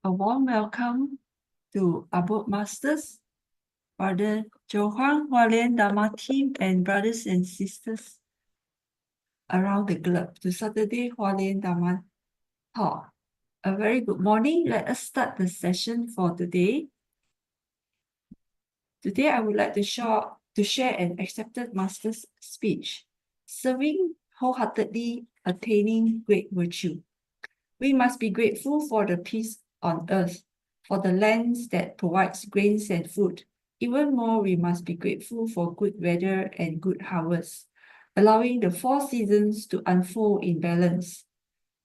A warm welcome to Abode Masters, Brother Huang, Hualien Dharma team, and brothers and sisters around the globe to Saturday Hualien Dharma talk. A very good morning. Let us start the session for today. Today, I would like to share an accepted master's speech, serving wholeheartedly, attaining great virtue. We must be grateful for the peace on earth, for the lands that provides grains and food. Even more, we must be grateful for good weather and good harvests, allowing the 4 seasons to unfold in balance.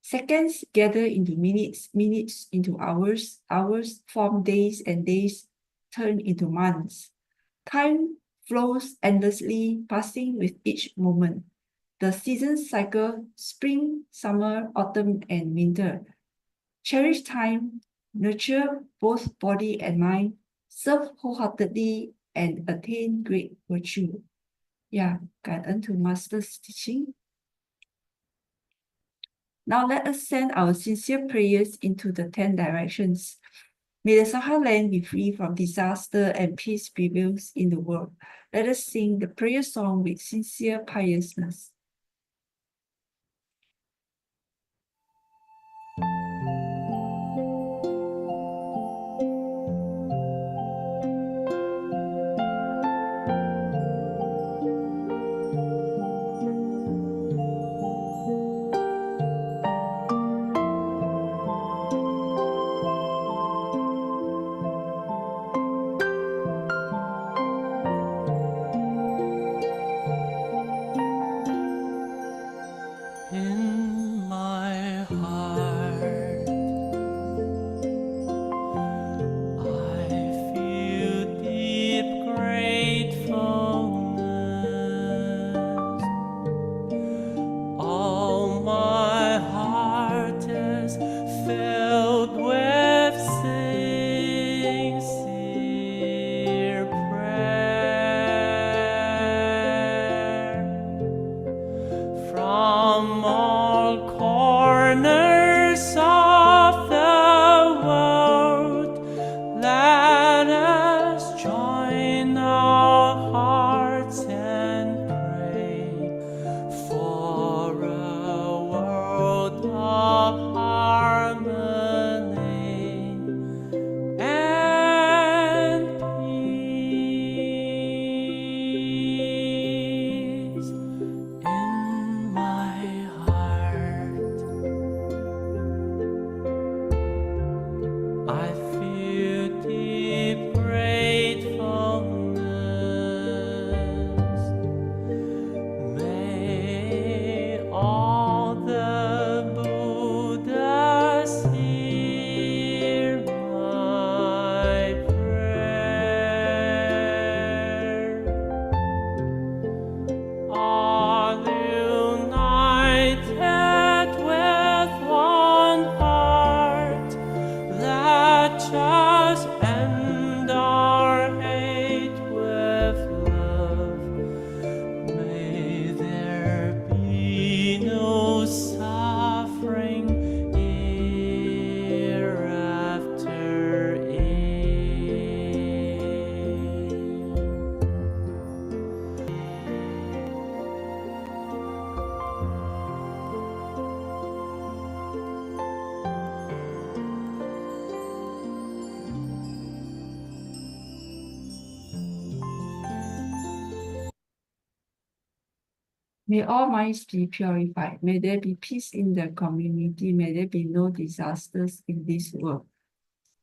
Seconds gather into minutes, minutes into hours, hours form days, and days turn into months. Time flows endlessly, passing with each moment. The seasons cycle spring, summer, autumn, and winter. Cherish time, nurture both body and mind, serve wholeheartedly, and attain great virtue. 感恩to Master's teaching. Now let us send our sincere prayers into the 10 directions. May the Sahara land be free from disaster and peace prevails in the world. Let us sing the prayer song with sincere piousness. In my heart, I feel deep gratefulness. All my heart is filled with sincere prayer. From all corners of the world, let us join our hearts and pray for a world of harmony and peace. In my heart, I feel deep gratefulness. May all the Buddhas hear my prayer. All united with one heart, let us end our hate with love. May there be no suffering hereafter. May all minds be purified. May there be peace in the community. May there be no disasters in this world.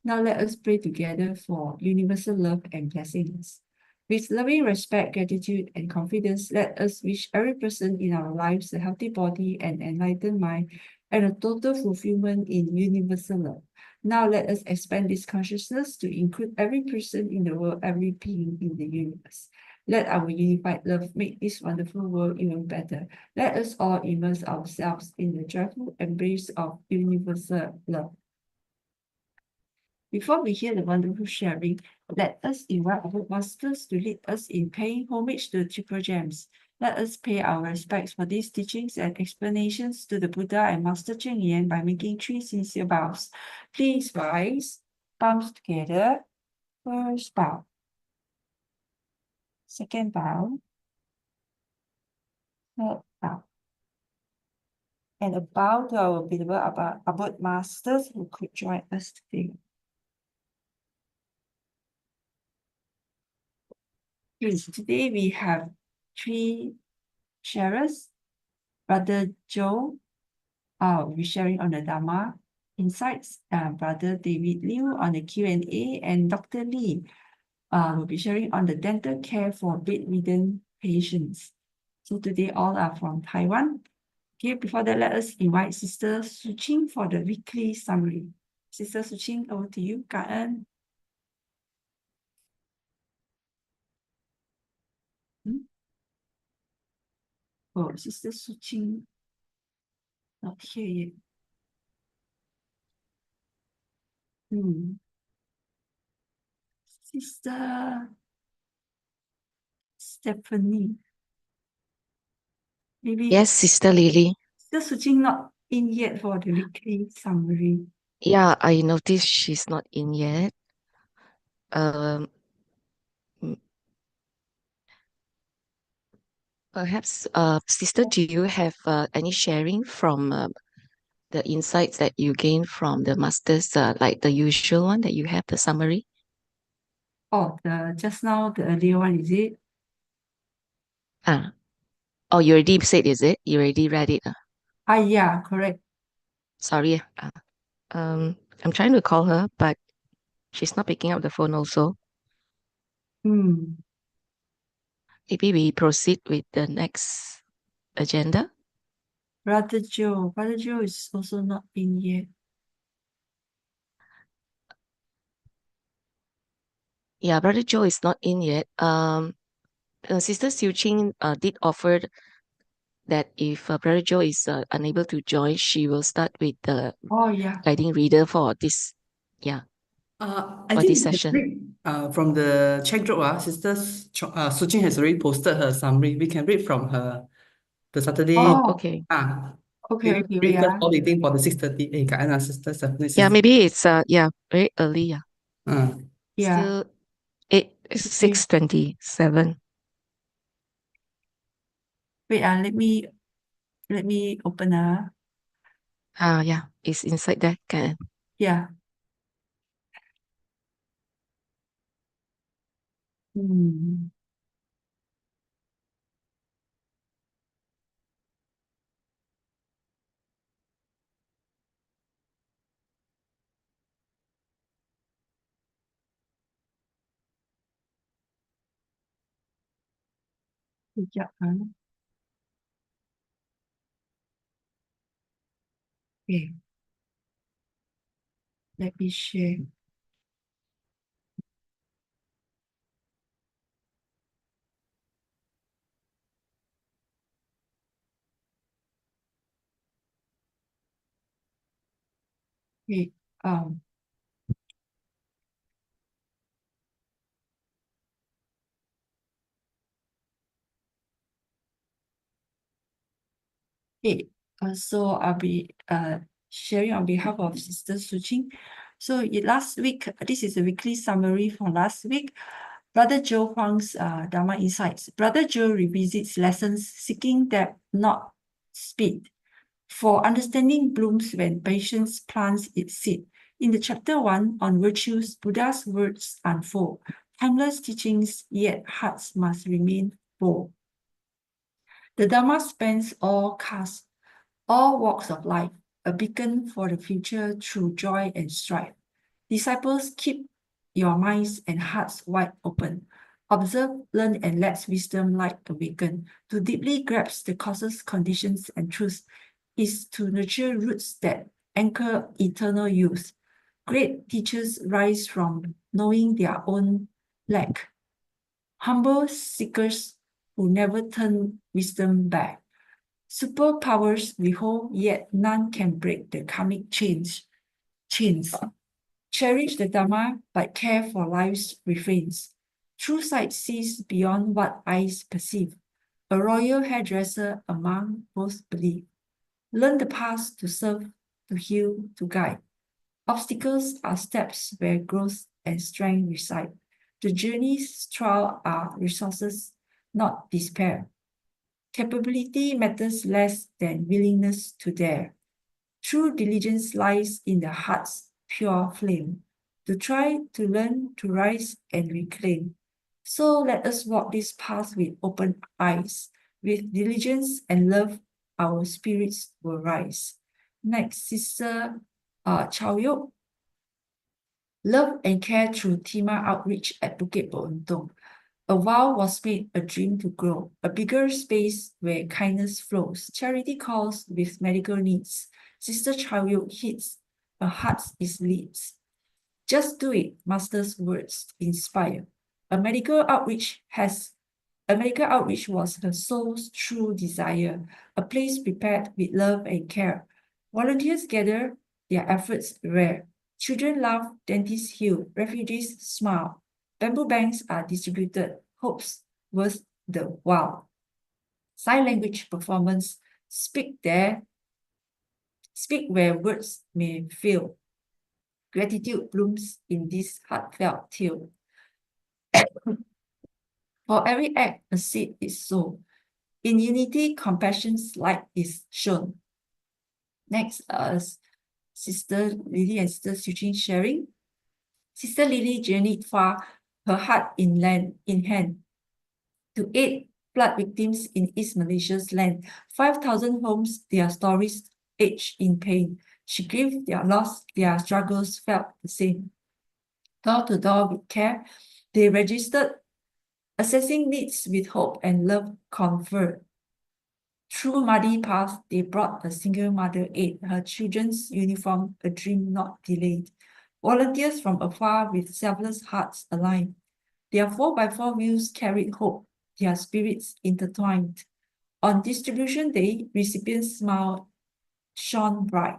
Now let us pray together for universal love and blessings. With loving respect, gratitude, and confidence, let us wish every person in our lives a healthy body and enlightened mind, and a total fulfillment in universal love. Now let us expand this consciousness to include every person in the world, every being in the universe. Let our unified love make this wonderful world even better. Let us all immerse ourselves in the joyful embrace of universal love. Before we hear the wonderful sharing, let us invite our masters to lead us in paying homage to the Triple Gems. Let us pay our respects for these teachings and explanations to the Buddha and Master Cheng Yen by making 3 sincere bows. Please rise, palms together. First bow. Second bow. Third bow. And a bow to our beloved Abode Masters who could join us today. Yes, today we have 3 sharers. Brother Joe will be sharing on the Dharma Insights, Brother David Liu on the Q&A, and Dr. Lee will be sharing on the dental care for bedridden patients. So today all are from Taiwan. Okay, before that, let us invite Sister Su Ching for the weekly summary. Sister Su Ching, over to you. Cảm ơn. Oh, Sister Su Ching, not here yet. Sister Stephanie. Maybe Yes, Sister Lily. Sister Su Ching not in yet for the weekly summary. Yeah, I noticed she's not in yet. Um, m- Perhaps, Sister, do you have any sharing from the insights that you gained from the masters, like the usual one that you have, the summary? Oh, just now the earlier one, is it? Ah, oh, you already said, is it? You already read it? Yeah, correct. Sorry. I'm trying to call her, but she's not picking up the phone also. Maybe we proceed with the next agenda. Brother Joe is also not in yet. Yeah, Brother Joe is not in yet. Sister Su Ching did offer that if Brother Joe is unable to join, she will start with the Oh, yeah. guiding reader for this, I for think this we can session. read from the chat group. Sister Su Ching has already posted her summary. We can read from her the Saturday. Oh, Oh, okay. okay, Maybe okay, read first yeah. all waiting for the 6:30. Cảm ơn Sister Stephanie. Yeah, maybe it's very early. Yeah, Yeah. still Okay. 6:27. Wait, let me open Yeah, it's inside there. Can yeah. Sekejap, Okay. Let me share. Okay. Okay. So I'll be sharing on behalf of Sister Su Ching. So last week, this is a weekly summary for last week. Brother Joe Huang's Dharma Insights. Brother Joe revisits lessons seeking depth, not speed. For understanding blooms when patience plants its seed. In the chapter 1 on virtues, Buddha's words unfold. Timeless teachings, yet hearts must remain bold. The Dharma spans all castes, all walks of life, a beacon for the future through joy and strife. Disciples, keep your minds and hearts wide open. Observe, learn, and let wisdom light awaken. To deeply grasp the causes, conditions, and truths is to nurture roots that anchor eternal youth. Great teachers rise from knowing their own lack. Humble seekers who never turn wisdom back. Superpowers we hold, yet none can break the karmic chains. Cherish the Dharma, but care for life's refrains. True sight sees beyond what eyes perceive. a royal hairdresser among both believe. Learn the path to serve, to heal, to guide. Obstacles are steps where growth and strength reside. The journey's trial are resources, not despair. Capability matters less than willingness to dare. True diligence lies in the heart's pure flame, to try, to learn, to rise and reclaim. So let us walk this path with open eyes. With diligence and love, our spirits will rise. Next, Sister Chow Yok. Love and care through Tima outreach at Bukit Botong. A vow was made, a dream to grow, a bigger space where kindness flows. Charity calls with medical needs. Sister Chow Yok hits, her heart is leads. Just do it, Master's words inspire. A medical outreach was her soul's true desire, a place prepared with love and care. Volunteers gather, their efforts rare. Children laugh, dentists heal, refugees smile. Bamboo banks are distributed, hopes worth the while. Sign language performance, speak where words may fail. Gratitude blooms in this heartfelt tale. For every act, a seed is sown. In unity, compassion's light is shown. Next, Sister Lily and Sister Su Ching sharing. Sister Lily journeyed far, her heart in hand, to aid flood victims in East Malaysia's land. 5,000 homes, their stories aged in pain. She grieved their loss, their struggles felt the same. Door to door with care, they registered, assessing needs with hope and love conferred. Through muddy path, they brought a single mother aid, her children's uniform, a dream not delayed. Volunteers from afar with selfless hearts aligned. Their 4x4 wheels carried hope, their spirits intertwined. On distribution day, recipients' smile shone bright.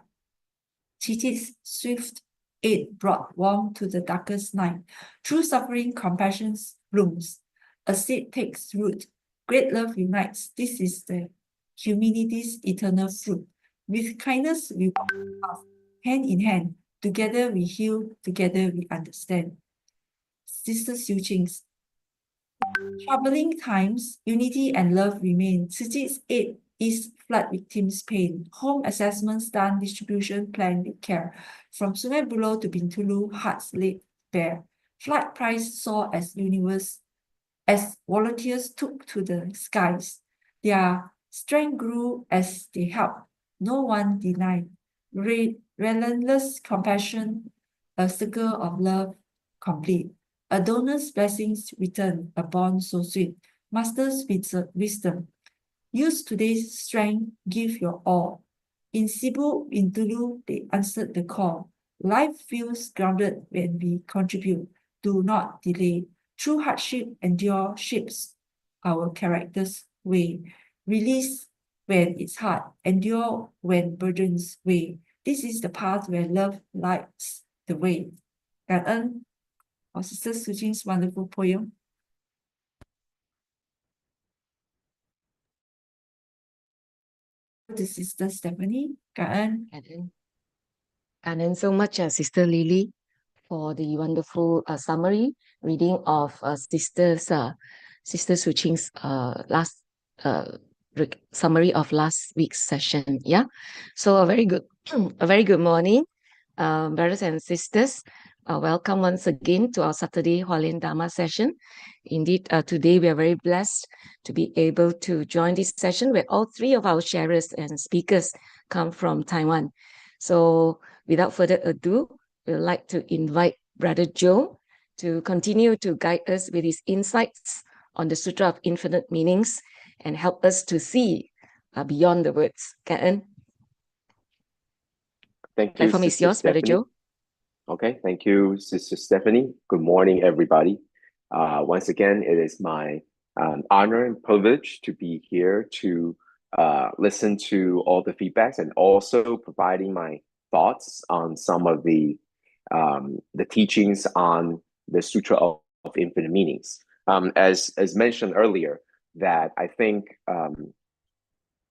Titi's swift aid brought warmth to the darkest night. Through suffering, compassion blooms. A seed takes root. Great love unites. This is the humanity's eternal fruit. With kindness, we walk hand in hand. Together we heal, together we understand. Sister Su Ching's troubling times, unity and love remain. City's aid is flood victims' pain. Home assessments done, distribution plan with care. From Sungai Buloh to Bintulu, hearts laid bare. Flood price soar as volunteers took to the skies. Their strength grew as they helped. No one denied. Relentless compassion, a circle of love complete. A donor's blessings return, a bond so sweet. Master's wisdom. Use today's strength, give your all. In Cebu, in Tulu, they answered the call. Life feels grounded when we contribute. Do not delay. True hardship endure shapes our character's way. Release when it's hard, endure when burdens weigh. This is the path where love lights the way.感恩 our Sister Su Ching's wonderful poem. To Sister Stephanie, 感恩. And then so much, Sister Lily, for the wonderful summary reading of Sister Su Ching's last summary of last week's session. Yeah, so a very good morning, brothers and sisters. Welcome once again to our Saturday Hualien Dharma session. Indeed, today we are very blessed to be able to join this session where all three of our sharers and speakers come from Taiwan. So without further ado, we'd like to invite Brother Joe to continue to guide us with his insights on the Sutra of Infinite Meanings and help us to see beyond the words. Ka'en. Thank you, Platform is yours, Brother Joe. Okay, thank you, Sister Stephanie. Good morning, everybody. Once again, it is my honor and privilege to be here to listen to all the feedbacks and also providing my thoughts on some of the teachings on the Sutra of Infinite Meanings. As mentioned earlier, that I think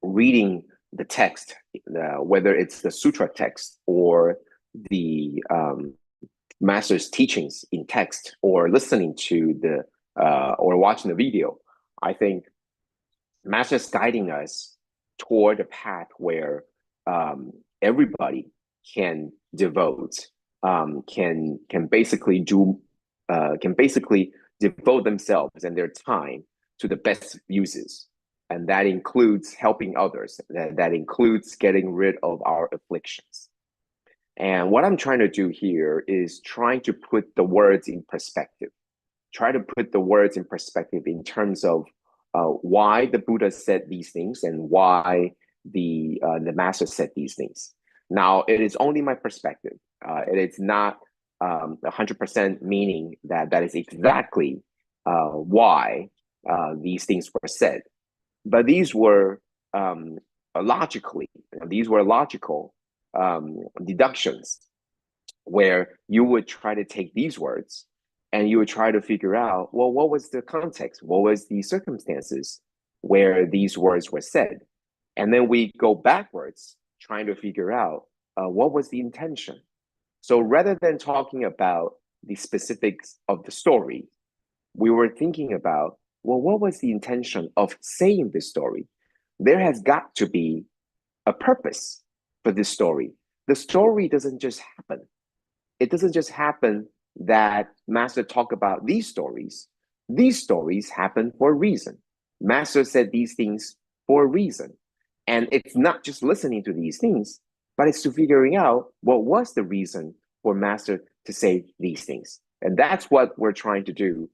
reading the text, whether it's the sutra text or the master's teachings in text, or listening to the or watching the video, I think master's guiding us toward a path where everybody can devote, can basically devote themselves and their time to the best uses. And that includes helping others. That includes getting rid of our afflictions. And what I'm trying to do here is trying to put the words in perspective. Try to put the words in perspective in terms of why the Buddha said these things and why the master said these things. Now, it is only my perspective. It is not 100% meaning that is exactly why these things were said. But these were logical deductions, where you would try to take these words and you would try to figure out, well, what was the context? What was the circumstances where these words were said? And then we go backwards, trying to figure out what was the intention. So rather than talking about the specifics of the story, we were thinking about, well, what was the intention of saying this story? There has got to be a purpose for this story. The story doesn't just happen. It doesn't just happen that Master talk about these stories. These stories happen for a reason. Master said these things for a reason. And it's not just listening to these things, but it's to figuring out what was the reason for Master to say these things. And that's what we're trying to do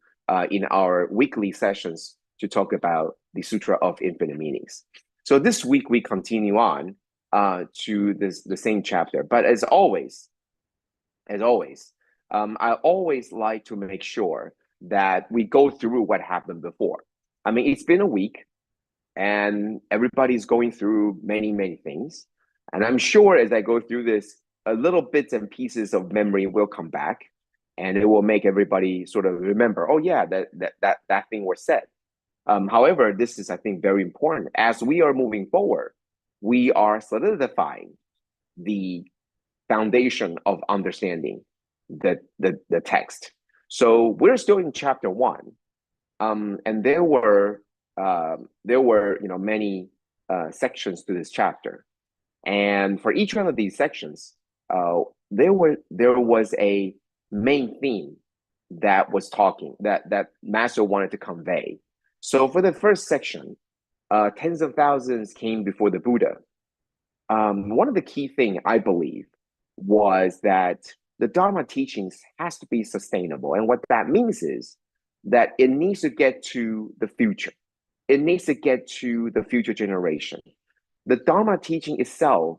in our weekly sessions to talk about the Sutra of Infinite Meanings. So this week we continue on to the same chapter. But as always, I always like to make sure that we go through what happened before. I mean, it's been a week and everybody's going through many, many things. And I'm sure as I go through this, a little bits and pieces of memory will come back, and it will make everybody sort of remember, oh yeah, that thing was said. However, this is, I think, very important. As we are moving forward, we are solidifying the foundation of understanding the text. So we're still in chapter 1, and there were many sections to this chapter, and for each one of these sections, there was a main theme that was talking that Master wanted to convey. So for the first section, tens of thousands came before the Buddha. One of the key things I believe was that the Dharma teachings has to be sustainable. And what that means is that it needs to get to the future. It needs to get to the future generation. The Dharma teaching itself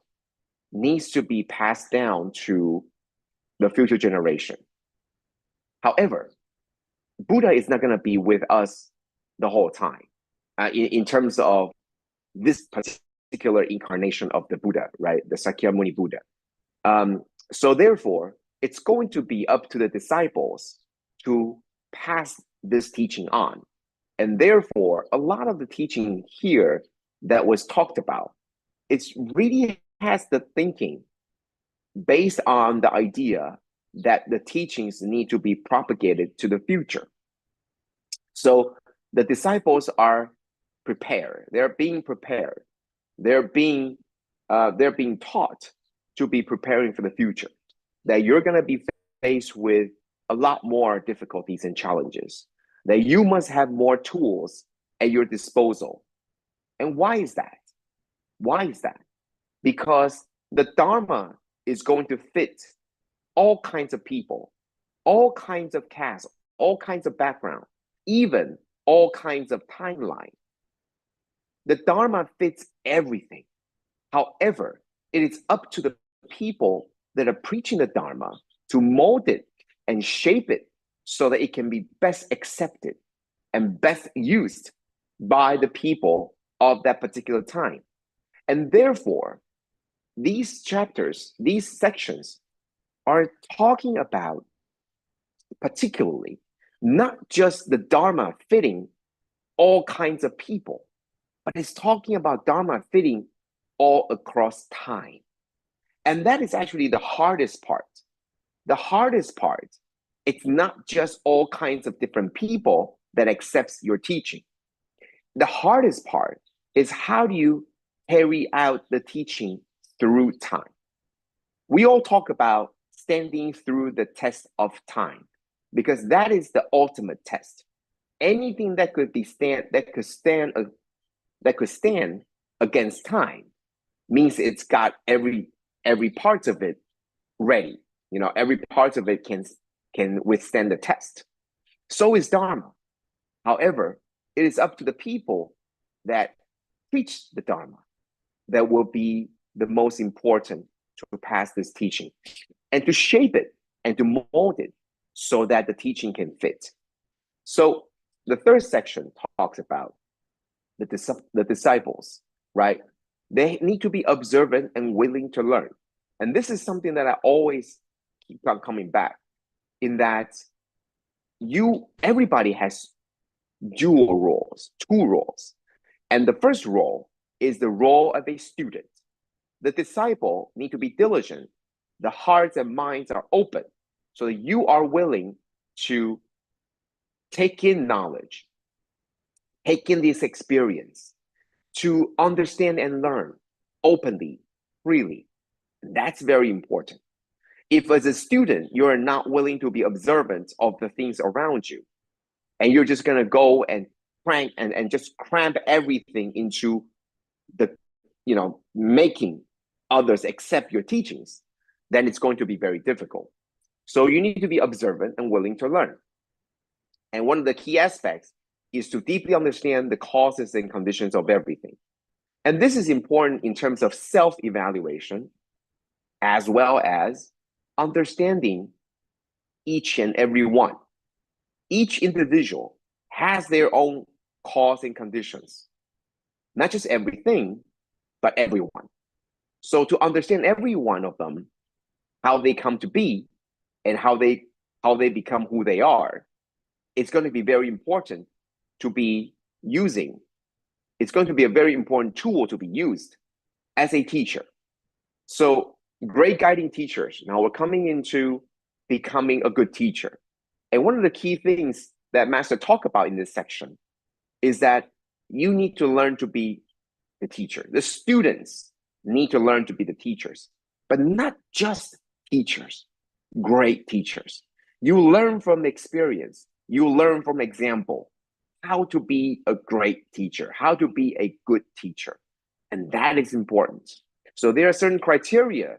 needs to be passed down to the future generation. However, Buddha is not going to be with us the whole time in terms of this particular incarnation of the Buddha, right? The Sakyamuni Buddha. So therefore, it's going to be up to the disciples to pass this teaching on. And therefore, a lot of the teaching here that was talked about, it's really has the thinking based on the idea that the teachings need to be propagated to the future. So the disciples are prepared. They're being prepared. They're being taught to be preparing for the future. That you're going to be faced with a lot more difficulties and challenges. That you must have more tools at your disposal. And why is that? Why is that? Because the Dharma is going to fit all kinds of people, all kinds of castes, all kinds of background, even all kinds of timeline. The Dharma fits everything. However, it is up to the people that are preaching the Dharma to mold it and shape it so that it can be best accepted and best used by the people of that particular time. And therefore, these chapters, these sections are talking about particularly not just the Dharma fitting all kinds of people, but it's talking about Dharma fitting all across time. And that is actually the hardest part. The hardest part, it's not just all kinds of different people that accepts your teaching. The hardest part is how do you carry out the teaching through time? We all talk about standing through the test of time because that is the ultimate test. Anything that could stand against time means it's got every part of it ready. You know, every part of it can withstand the test. So is Dharma. However, it is up to the people that preach the Dharma that will be the most important to pass this teaching and to shape it and to mold it so that the teaching can fit. So the third section talks about the disciples, right? They need to be observant and willing to learn. And this is something that I always keep on coming back in that everybody has two roles. And the first role is the role of a student. The disciple need to be diligent. The hearts and minds are open so that you are willing to take in knowledge, take in this experience, to understand and learn openly, freely. That's very important. If as a student, you're not willing to be observant of the things around you, and you're just gonna go and just cramp everything into the, making others accept your teachings, then it's going to be very difficult. So you need to be observant and willing to learn. And one of the key aspects is to deeply understand the causes and conditions of everything. And this is important in terms of self-evaluation, as well as understanding each and every one. Each individual has their own cause and conditions, not just everything, but everyone. So to understand every one of them, how they come to be and how they become who they are, it's going to be very important to be using. It's going to be a very important tool to be used as a teacher. So great guiding teachers. Now we're coming into becoming a good teacher. And one of the key things that Master talked about in this section is that you need to learn to be the teacher. The students need to learn to be the teachers, but not just teachers, great teachers. You learn from experience. You learn from example how to be a great teacher, how to be a good teacher. And that is important. So there are certain criteria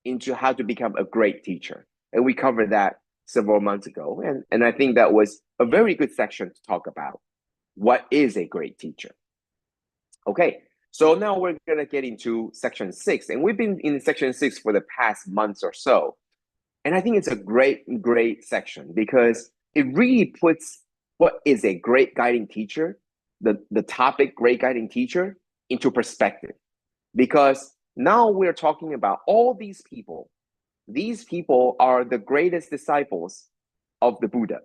into how to become a great teacher. And we covered that several months ago. And I think that was a very good section to talk about. What is a great teacher? Okay, so now we're going to get into section 6. And we've been in section 6 for the past months or so. And I think it's a great section because it really puts what is a great guiding teacher, the topic great guiding teacher, into perspective. Because now we're talking about all these people. These people are the greatest disciples of the Buddha.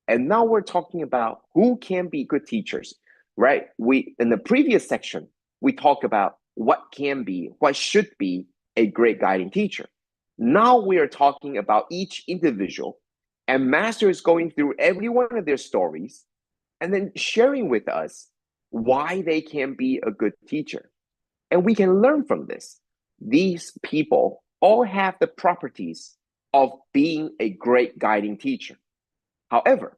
And now we're talking about who can be good teachers, right? In the previous section, we talked about what should be a great guiding teacher. Now we are talking about each individual, and Master is going through every one of their stories and then sharing with us why they can be a good teacher. And we can learn from this. These people all have the properties of being a great guiding teacher. However,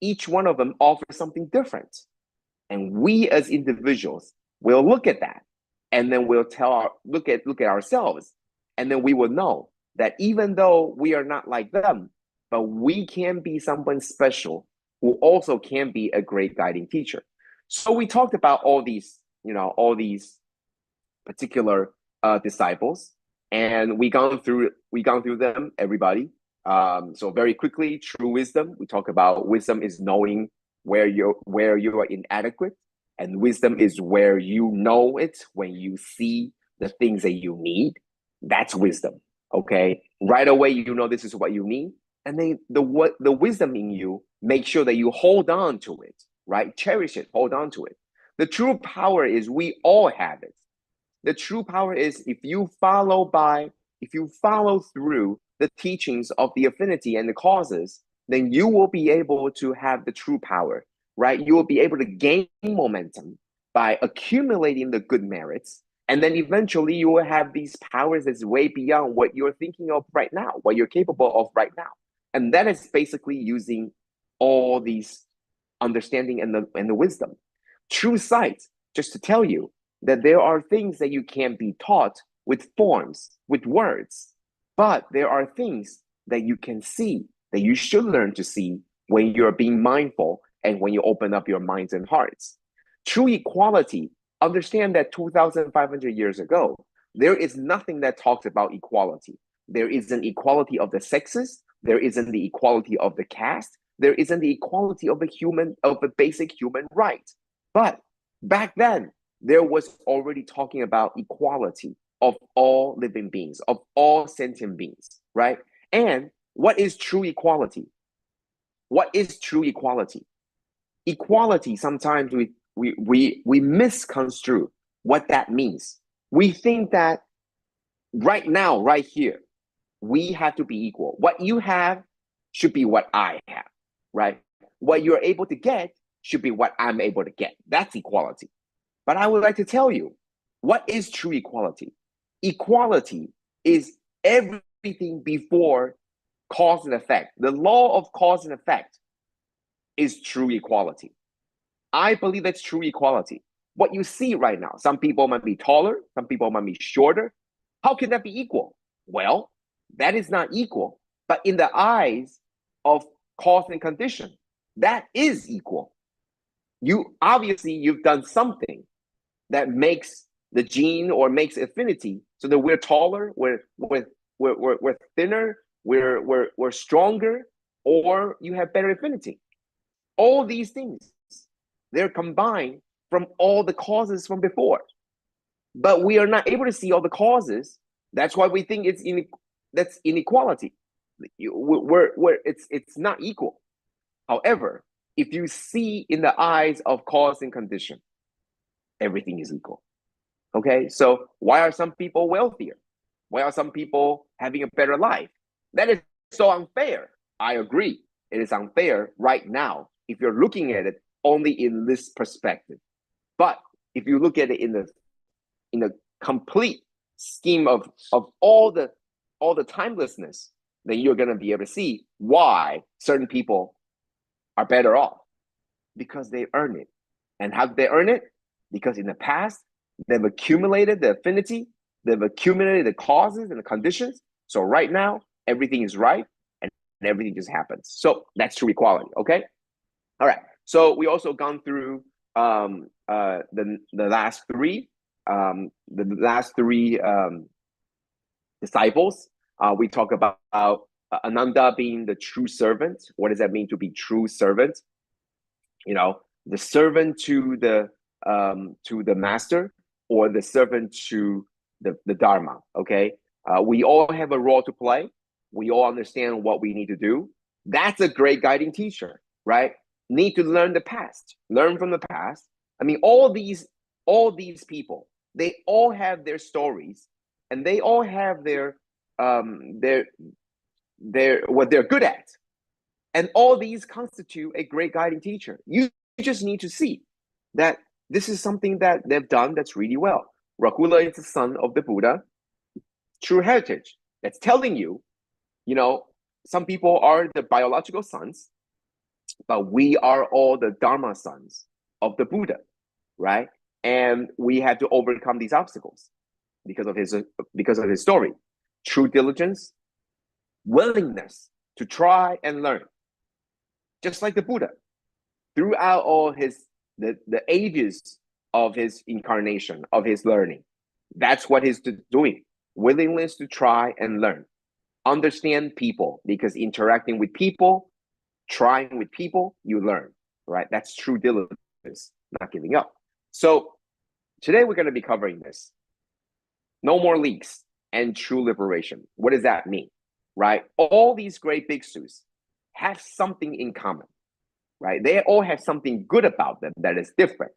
each one of them offers something different. And we as individuals will look at that, and then we'll look at ourselves, and then we will know that even though we are not like them, but we can be someone special who also can be a great guiding teacher. So we talked about all these particular disciples, and we gone through them, everybody. So very quickly, true wisdom. We talk about wisdom is knowing where you are inadequate, and wisdom is where you know it when you see the things that you need. That's wisdom. Okay, right away you know this is what you need, and then the wisdom in you make sure that you hold on to it right? Cherish it, hold on to it. The true power is we all have it. The true power is if you follow through the teachings of the affinity and the causes, then you will be able to have the true power, right? You will be able to gain momentum by accumulating the good merits. And then eventually you will have these powers that's way beyond what you're thinking of right now, what you're capable of right now. And that is basically using all these understanding and the wisdom. True sight, just to tell you that there are things that you can't be taught with forms, with words, but there are things that you can see, that you should learn to see when you're being mindful and when you open up your minds and hearts. True equality, understand that 2,500 years ago, there is nothing that talks about equality. There isn't equality of the sexes. There isn't the equality of the caste. There isn't the equality of the basic human right. But back then, there was already talking about equality of all living beings, of all sentient beings, right? And what is true equality? What is true equality? Equality, sometimes we misconstrue what that means. We think that right now, right here, we have to be equal. What you have should be what I have, right? What you're able to get should be what I'm able to get. That's equality. But I would like to tell you, what is true equality? Equality is everything before cause and effect. The law of cause and effect is true equality. I believe that's true equality. What you see right now, some people might be taller, some people might be shorter. How can that be equal? Well, that is not equal. But in the eyes of cause and condition, that is equal. You've done something that makes the gene or makes affinity so that we're taller, we're thinner, we're stronger, or you have better affinity. All these things, they're combined from all the causes from before. But we are not able to see all the causes. That's why we think that's inequality. It's not equal. However, if you see in the eyes of cause and condition, everything is equal. Okay, so why are some people wealthier? Why are some people having a better life? That is so unfair. I agree. It is unfair right now if you're looking at it only in this perspective. But if you look at it in the complete scheme of all the timelessness, then you're going to be able to see why certain people are better off, because they earn it. And how did they earn it? Because in the past, they've accumulated the affinity, they've accumulated the causes and the conditions. So right now, everything is right and everything just happens. So that's true equality, okay? All right, so we also gone through the last three disciples. We talk about Ananda being the true servant. What does that mean to be true servant? You know, the servant to the master, or the servant to the Dharma. Okay, we all have a role to play. We all understand what we need to do. That's a great guiding teacher, right? Need to learn the past, learn from the past. I mean, all these people, they all have their stories, and they all have their what they're good at, and all these constitute a great guiding teacher. You just need to see that this is something that they've done that's really well. Rahula is the son of the Buddha, true heritage. That's telling you, you know, some people are the biological sons, but we are all the Dharma sons of the Buddha, right? And we have to overcome these obstacles because of his story. True diligence, willingness to try and learn, just like the Buddha. Throughout all the ages of his incarnation, of his learning, that's what he's doing. Willingness to try and learn, understand people, because interacting with people, trying with people, you learn, right? That's true diligence, not giving up. So today we're going to be covering this. No more leaks and true liberation. What does that mean, right? All these great bhikkhus have something in common. right? They all have something good about them that is different.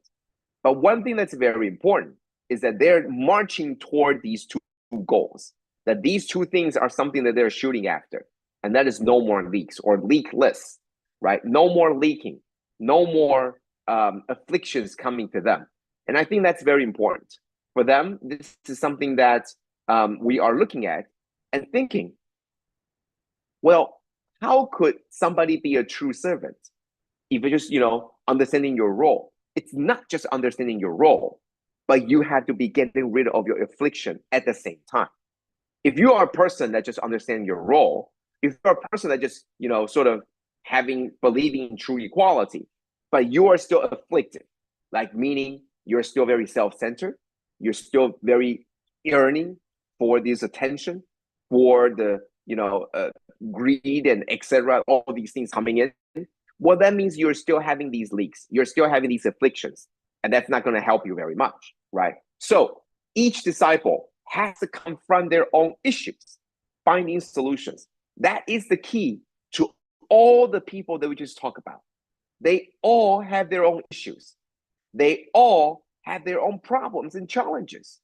But one thing that's very important is that they're marching toward these two goals, that these two things are something that they're shooting after. And that is no more leaks or leakless, right? No more leaking, no more afflictions coming to them. And I think that's very important. For them, this is something that we are looking at and thinking, well, how could somebody be a true servant if you're just, understanding your role? It's not just understanding your role, but you have to be getting rid of your affliction at the same time. If you are a person that just understands your role, if you're a person that just, sort of believing in true equality, but you are still afflicted, like meaning you're still very self-centered, you're still very yearning for this attention, for the, greed and etc., all these things coming in, well, that means you're still having these leaks, you're still having these afflictions, and that's not going to help you very much, right? So each disciple has to confront their own issues, finding solutions. That is the key to all the people that we just talked about. They all have their own issues. They all have their own problems and challenges.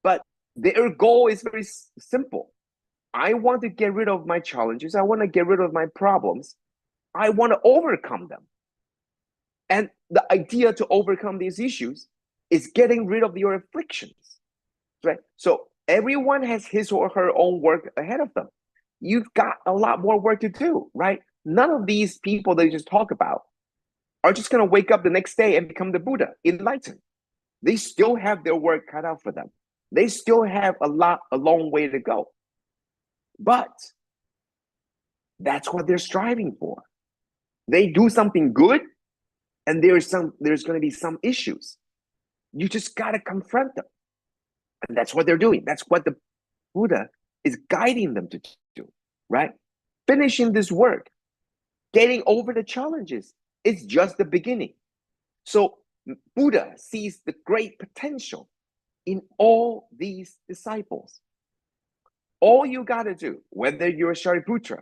But their goal is very simple. I want to get rid of my challenges. I want to get rid of my problems. I want to overcome them. And the idea to overcome these issues is getting rid of your afflictions, right? So everyone has his or her own work ahead of them. You've got a lot more work to do, right? None of these people that you just talk about are just going to wake up the next day and become the Buddha, enlightened. They still have their work cut out for them. They still have a long way to go. But that's what they're striving for. They do something good, and there's going to be some issues. You just got to confront them. And that's what they're doing. That's what the Buddha is guiding them to do, right? Finishing this work, getting over the challenges, is just the beginning. So Buddha sees the great potential in all these disciples. All you got to do, whether you're a Shariputra,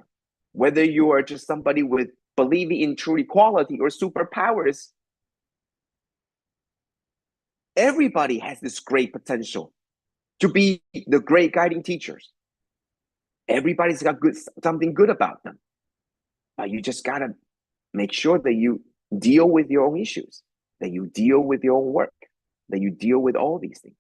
whether you are just somebody with believing in true equality or superpowers, everybody has this great potential to be the great guiding teachers. Everybody's got something good about them. But you just got to make sure that you deal with your own issues, that you deal with your own work, that you deal with all these things.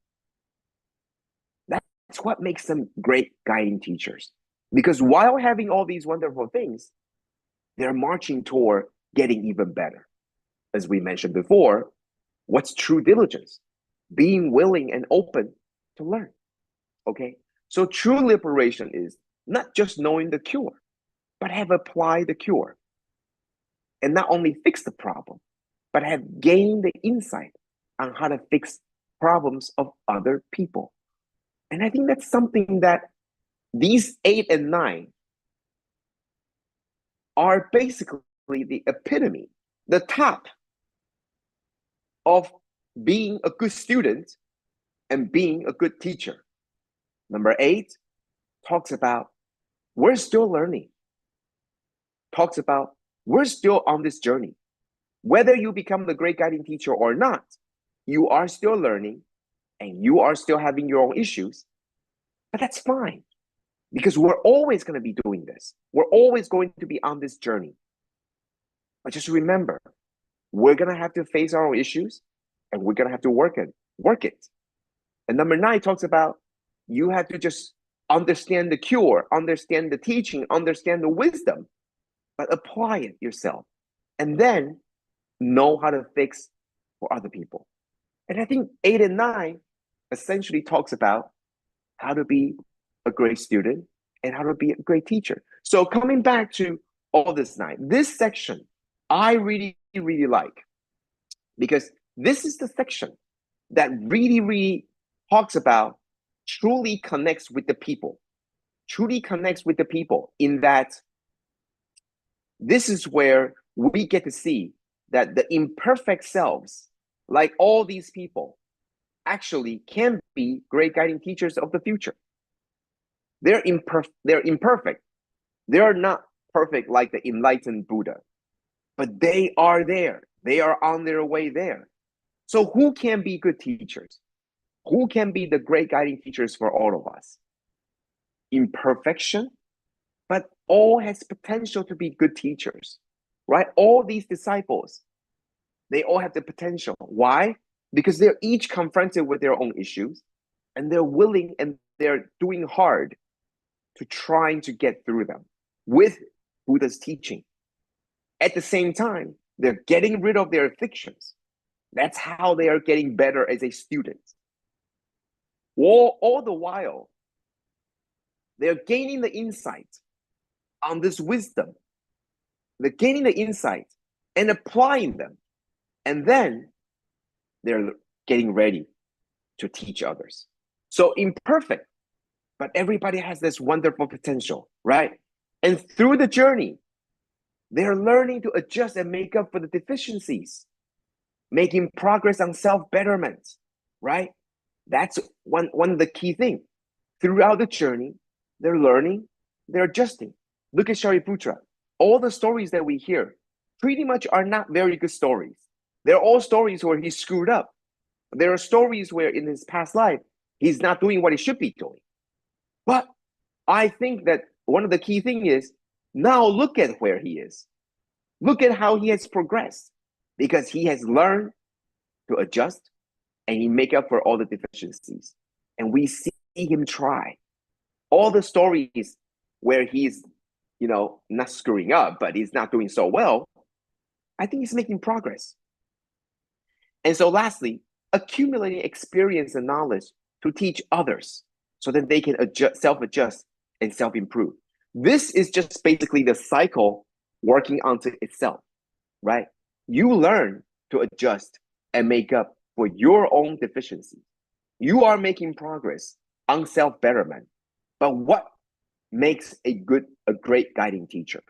That's what makes them great guiding teachers. Because while having all these wonderful things, they're marching toward getting even better. As we mentioned before, what's true diligence? Being willing and open to learn. Okay? So true liberation is not just knowing the cure, but have applied the cure. And not only fix the problem, but have gained the insight on how to fix problems of other people. And I think that's something that these 8 and 9 are basically the epitome, the top of being a good student and being a good teacher. Number 8 talks about we're still learning. Talks about we're still on this journey. Whether you become the great guiding teacher or not, you are still learning and you are still having your own issues, but that's fine because we're always going to be doing this. We're always going to be on this journey. But just remember, we're going to have to face our own issues and we're going to have to work it. And number 9 talks about you have to just understand the cure, understand the teaching, understand the wisdom, but apply it yourself. And then know how to fix for other people. And I think 8 and 9 essentially talks about how to be a great student and how to be a great teacher. So coming back to all this 9, this section I really, really like because this is the section that really, really talks about truly connects with the people, in that this is where we get to see that the imperfect selves, like all these people, actually can be great guiding teachers of the future. They're imperfect. They're not perfect like the enlightened Buddha. but they are there. They are on their way there. So who can be good teachers? Who can be the great guiding teachers for all of us? Imperfection, but all has potential to be good teachers, right? All these disciples, they all have the potential. Why? Because they're each confronted with their own issues, and they're willing and they're doing hard to trying to get through them with Buddha's teaching. At the same time, they're getting rid of their afflictions. That's how they are getting better as a student. All the while, they're gaining the insight on this wisdom. They're gaining the insight and applying them. And then they're getting ready to teach others. So imperfect, but everybody has this wonderful potential, right? And through the journey, they're learning to adjust and make up for the deficiencies, making progress on self-betterment, right? That's one of the key things. Throughout the journey, they're learning, they're adjusting. Look at Shariputra. All the stories that we hear pretty much are not very good stories. They're all stories where he screwed up. There are stories where in his past life, he's not doing what he should be doing. But I think that one of the key things is, now look at where he is. Look at how he has progressed, because he has learned to adjust and he make up for all the deficiencies. And we see him try. All the stories where he's, not screwing up, but he's not doing so well, I think he's making progress. And so lastly, accumulating experience and knowledge to teach others so that they can self-adjust and self-improve. This is just basically the cycle working onto itself, right? You learn to adjust and make up for your own deficiencies. You are making progress on self-betterment. But what makes a great guiding teacher?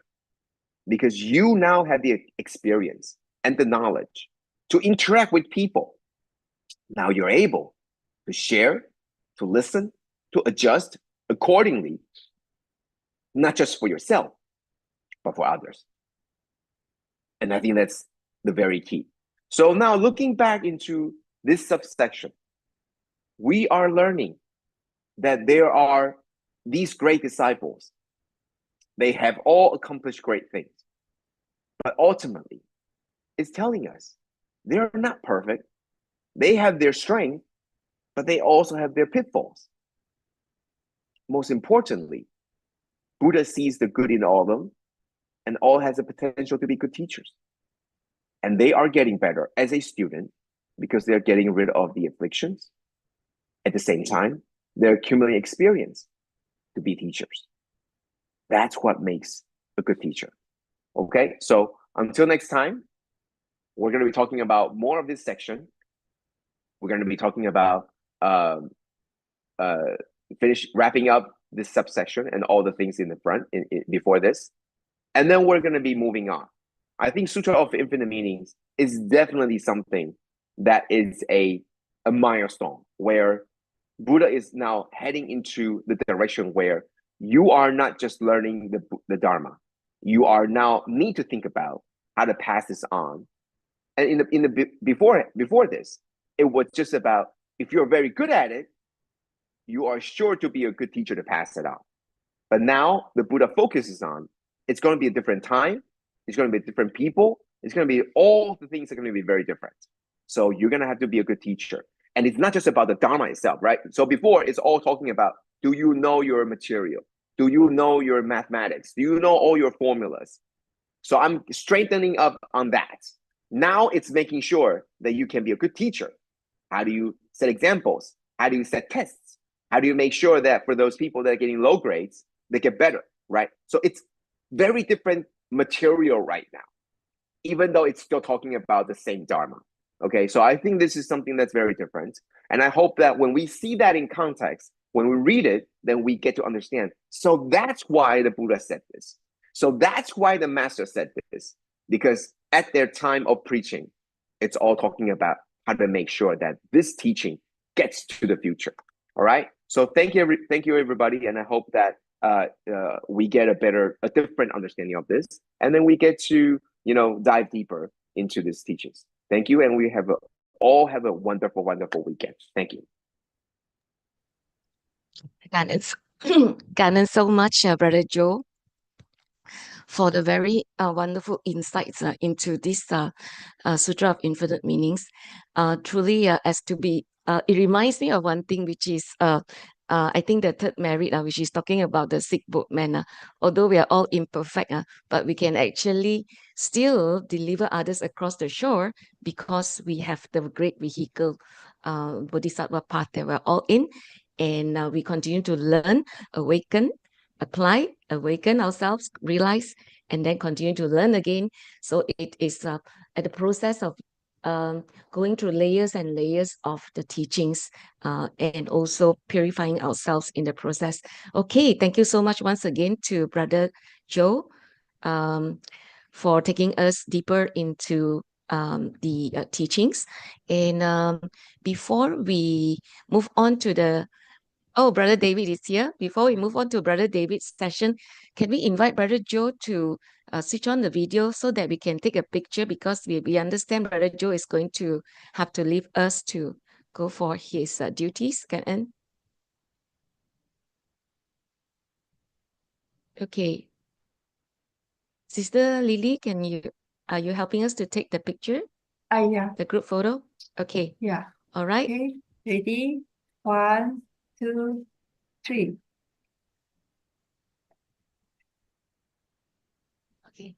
Because you now have the experience and the knowledge to interact with people. Now you're able to share, to listen, to adjust accordingly, not just for yourself, but for others. And I think that's the very key. So now looking back into this subsection, we are learning that there are these great disciples. They have all accomplished great things. But ultimately, it's telling us they're not perfect. They have their strength, but they also have their pitfalls. Most importantly, Buddha sees the good in all of them, and all has the potential to be good teachers. And they are getting better as a student because they're getting rid of the afflictions. At the same time, they're accumulating experience to be teachers. That's what makes a good teacher. Okay, so until next time, we're going to be talking about more of this section. We're going to be talking about wrapping up this subsection and all the things in the front before this. And then we're going to be moving on. I think Sutra of Infinite Meanings is definitely something that is a milestone where Buddha is now heading into the direction where you are not just learning the Dharma. You are now need to think about how to pass this on. And before this, it was just about, if you're very good at it, you are sure to be a good teacher to pass it on. But now the Buddha focuses on, it's going to be a different time. It's going to be different people. It's going to be all the things are going to be very different. So you're going to have to be a good teacher. And it's not just about the Dharma itself, right? So before, it's all talking about, do you know your material? Do you know your mathematics? Do you know all your formulas? So I'm strengthening up on that. Now it's making sure that you can be a good teacher. How do you set examples? How do you set tests? How do you make sure that for those people that are getting low grades, they get better, right? So it's very different material right now, even though it's still talking about the same Dharma. Okay, so I think this is something that's very different. And I hope that when we see that in context, when we read it, then we get to understand. So that's why the Buddha said this. So that's why the master said this, because at their time of preaching, it's all talking about how to make sure that this teaching gets to the future. All right. So thank you, everybody. And I hope that we get a different understanding of this. And then we get to dive deeper into these teachings. Thank you, and we all have a wonderful, wonderful weekend. Thank you. Ganon so much, Brother Joe, for the very wonderful insights into this Sutra of Infinite Meanings. Truly, it reminds me of one thing, which is I think the third merit, which is talking about the sick boatman. Although we are all imperfect, but we can actually still deliver others across the shore because we have the great vehicle, Bodhisattva path that we're all in. And we continue to learn, awaken, apply, awaken ourselves, realize, and then continue to learn again. So it is at the process of going through layers and layers of the teachings and also purifying ourselves in the process. Okay, thank you so much once again to Brother Joe for taking us deeper into the teachings. And before we move on to Brother David is here. Before we move on to Brother David's session, can we invite Brother Joe to switch on the video so that we can take a picture, because we understand Brother Joe is going to have to leave us to go for his duties. Can Okay. Sister Lily, are you helping us to take the picture, Yeah. the group photo? Okay. Yeah. All right. Okay. Ready? 1, 2, 3. Okay.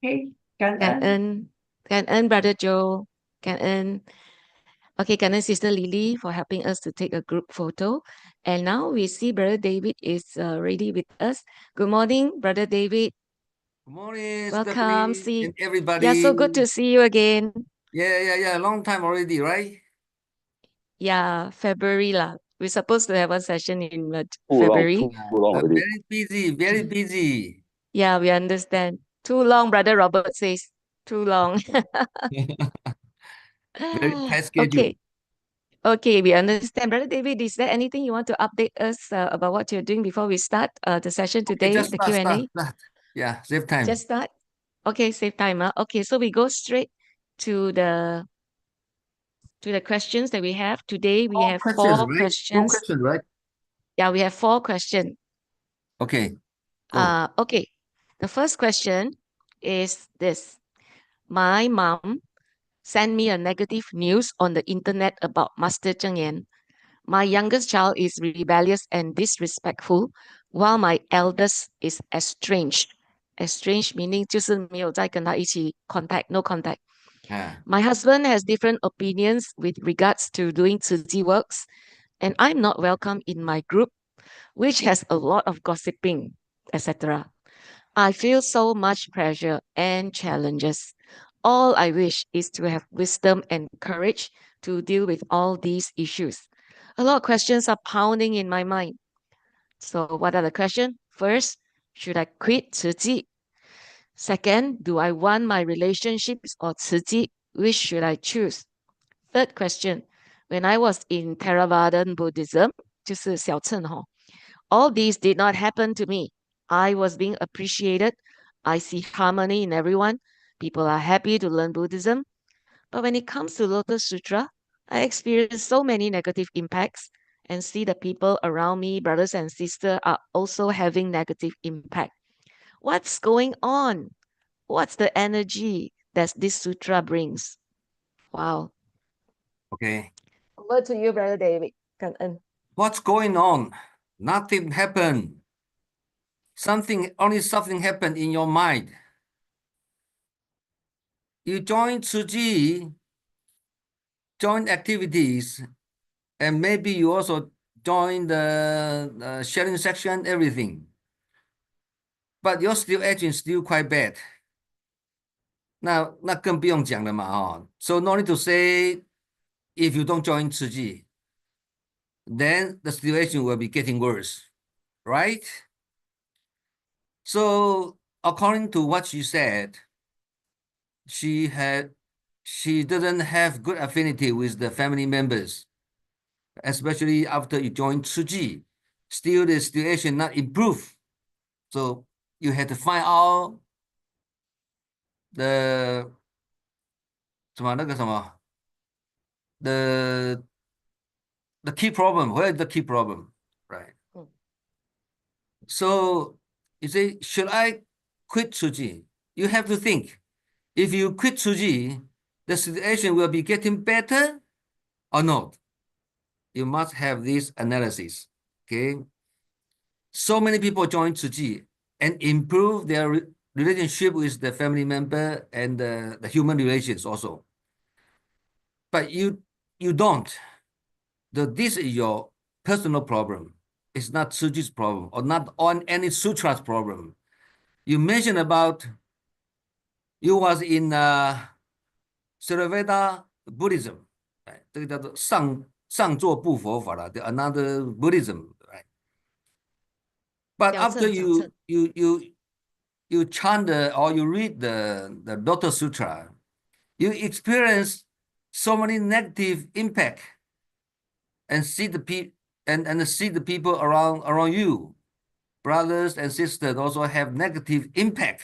Okay. Cảm ơn. Brother Joe. Okay, Kanan Sister Lily for helping us to take a group photo. And now we see Brother David is ready with us. Good morning, Brother David. Good morning, Welcome. Stephanie and everybody. Yeah, so good to see you again. Yeah. Long time already, right? Yeah, February lah. We're supposed to have one session in Too February. Too long I'm already. very busy. Yeah, we understand. Too long, Brother Robert says. Too long. Very tight schedule. Okay, we understand. Brother David, is there anything you want to update us about what you're doing before we start the session today, Just the start. Q&A? Yeah, save time. Just start? Okay, save time. Okay, so we go straight to the questions that we have. Today we have four questions. 4 questions, right? Yeah, we have 4 questions. Okay. Go. Okay. The first question is this. My mom sent me a negative news on the internet about Master Cheng Yan. My youngest child is rebellious and disrespectful, while my eldest is estranged. Estranged meaning 就是没有再跟他一起 contact, no contact. My husband has different opinions with regards to doing Tzu Chi works, and I'm not welcome in my group, which has a lot of gossiping, etc. I feel so much pressure and challenges. All I wish is to have wisdom and courage to deal with all these issues. A lot of questions are pounding in my mind. So what are the questions? First, should I quit Tzu Chi? Second, do I want my relationships or Tzu Chi? Which should I choose? Third question, when I was in Theravadan Buddhism, 就是小乘吼, all these did not happen to me. I was being appreciated. I see harmony in everyone. People are happy to learn Buddhism. But when it comes to Lotus Sutra, I experience so many negative impacts and see the people around me, brothers and sisters, are also having negative impact. What's going on? What's the energy that this sutra brings? Wow. Okay. Over to you, Brother David. What's going on? Nothing happened. Only something happened in your mind. You join Tzu Chi, join activities, and maybe you also join the sharing section, everything. But your situation is still quite bad. 那更不用讲了嘛So no need to say if you don't join Tzu Chi, then the situation will be getting worse, right? So according to what she said, she doesn't have good affinity with the family members, especially after you join Tzu Chi. Still, the situation not improve. So you have to find out the 什么那个什么 the key problem. Where is the key problem? Right. Mm. So you say, should I quit Su Ching? You have to think. If you quit Su Ching, the situation will be getting better or not. You must have this analysis. Okay. So many people join Su Ching and improve their relationship with the family member and the human relations also. But you don't. This is your personal problem. It's not Su Ching's problem or not on any sutra's problem. You mentioned about you was in Theravada Buddhism, right? 这个叫做上座部佛法了, the another Buddhism, right? But 矫 after 正矫正 you chant or you read the Lotus Sutra, you experience so many negative impact and see the people around you, brothers and sisters, also have negative impact.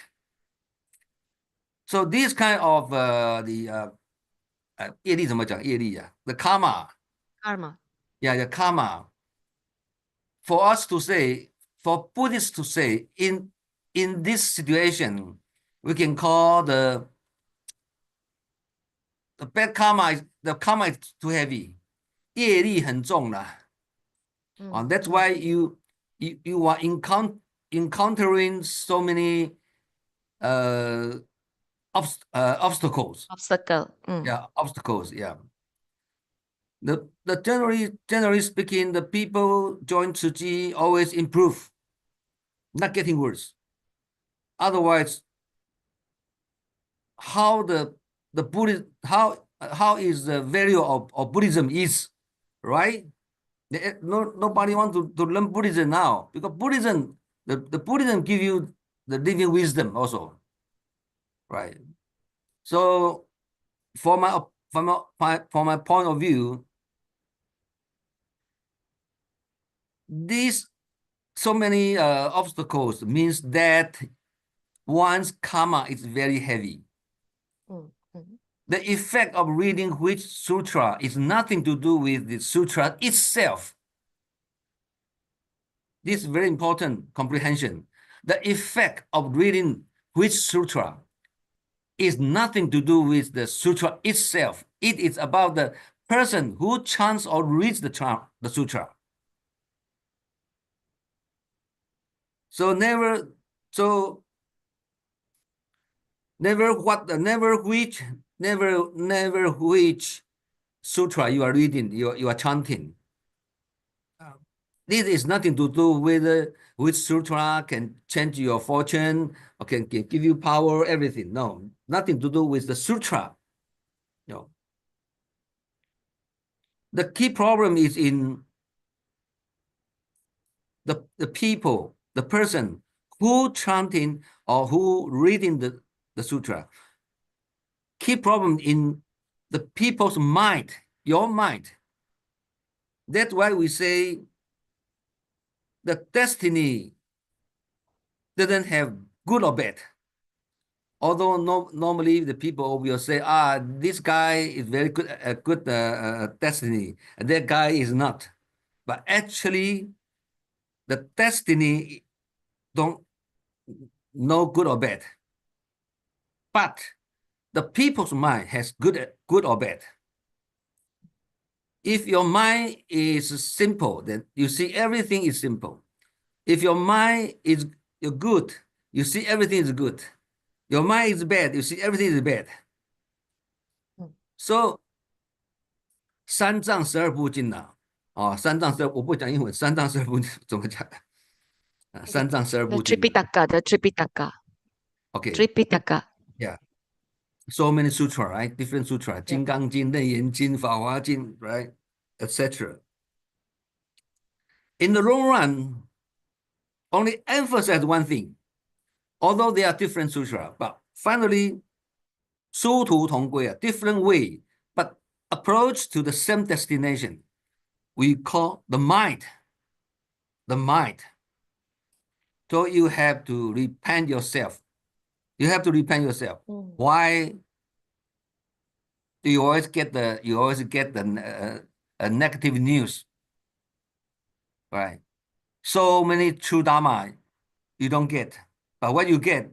So this kind of the 业力怎么讲？业力啊 the karma, karma. yeah, the karma. For us to say, for Buddhists to say, in this situation, we can call the bad karma the karma is too heavy. 业力很重啦。That's why you are encountering so many obstacles. Obstacle. Yeah, obstacles. Yeah. Generally speaking, the people join Su Ching always improve, not getting worse. Otherwise, how the Buddhist how is the value of Buddhism is, right? Nobody wants to learn Buddhism now because Buddhism the Buddhism give you the living wisdom also, right? So from my point of view, these so many obstacles means that one's karma is very heavy. The effect of reading which sutra is nothing to do with the sutra itself. This is very important comprehension. The effect of reading which sutra is nothing to do with the sutra itself. It is about the person who chants or reads the sutra. So never which sutra you are reading, you are chanting. This is nothing to do with which sutra can change your fortune or can give you power, everything. No, nothing to do with the sutra. No. The key problem is in the people, the person who chanting or who reading the sutra. Key problem in the people's mind, your mind. That's why we say the destiny doesn't have good or bad. Although normally the people will say, this guy is very good, good destiny, and that guy is not. But actually, the destiny don't know good or bad. But the people's mind has good or bad. If your mind is simple, then you see everything is simple. If your mind is good, you see everything is good. Your mind is bad, you see everything is bad. So 三藏十二部经啊，三藏十二，我不讲英文，三藏十二部怎么讲？三藏十二 The 部经。 Tripitaka. Okay. Tripitaka. Yeah. So many sutra, right? Different sutra. 金刚经、楞严经、法华经, right? Etc. In the long run, only emphasize one thing. Although they are different sutra, but finally, 殊途同归, a different way, but approach to the same destination. We call the mind. The mind. So you have to repent yourself. You have to repent yourself. Mm. Why do you always get the negative news, right? So many true Dharma you don't get, but what you get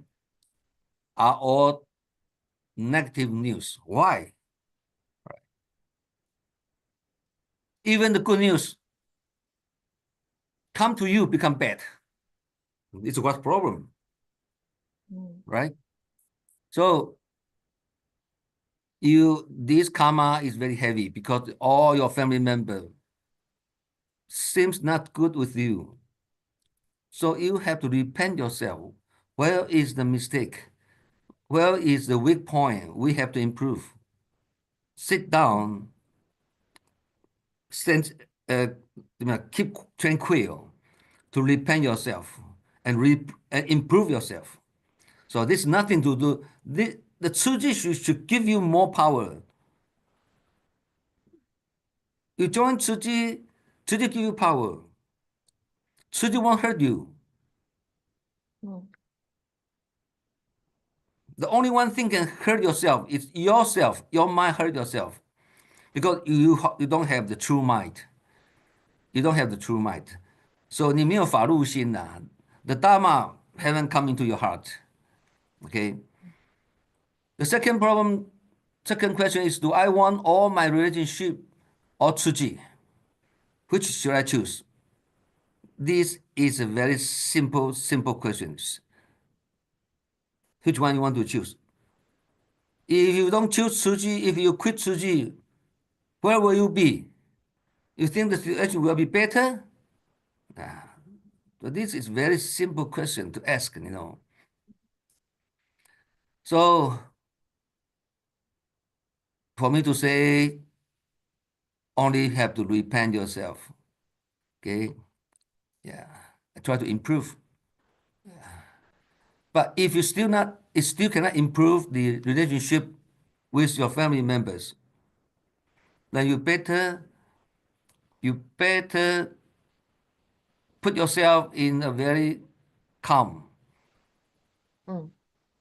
are all negative news. Why? Even the good news come to you become bad. It's what problem, Mm. right? So this karma is very heavy because all your family member seems not good with you. So you have to repent yourself. Where is the mistake? Where is the weak point? We have to improve. Sit down, stand, keep tranquil to repent yourself and improve yourself. So this is nothing to do. The Tzu should give you more power. You join Tzu give you power. Tzu won't hurt you. Mm. The only one thing can hurt yourself is yourself. Your mind hurt yourself because you don't have the true mind. You don't have the true mind. So 你没有法入心呐. The Dharma haven't come into your heart. Okay. The second question is, do I want all my relationship or Tzu? Which should I choose? This is a very simple question. Which one you want to choose? If you don't choose Tzu, if you quit Tzu, where will you be? You think the situation will be better? So this is very simple question to ask, So for me to say, only have to repent yourself. Okay? Yeah. I try to improve. But if you still cannot improve the relationship with your family members, then you better put yourself in a very calm, Mm.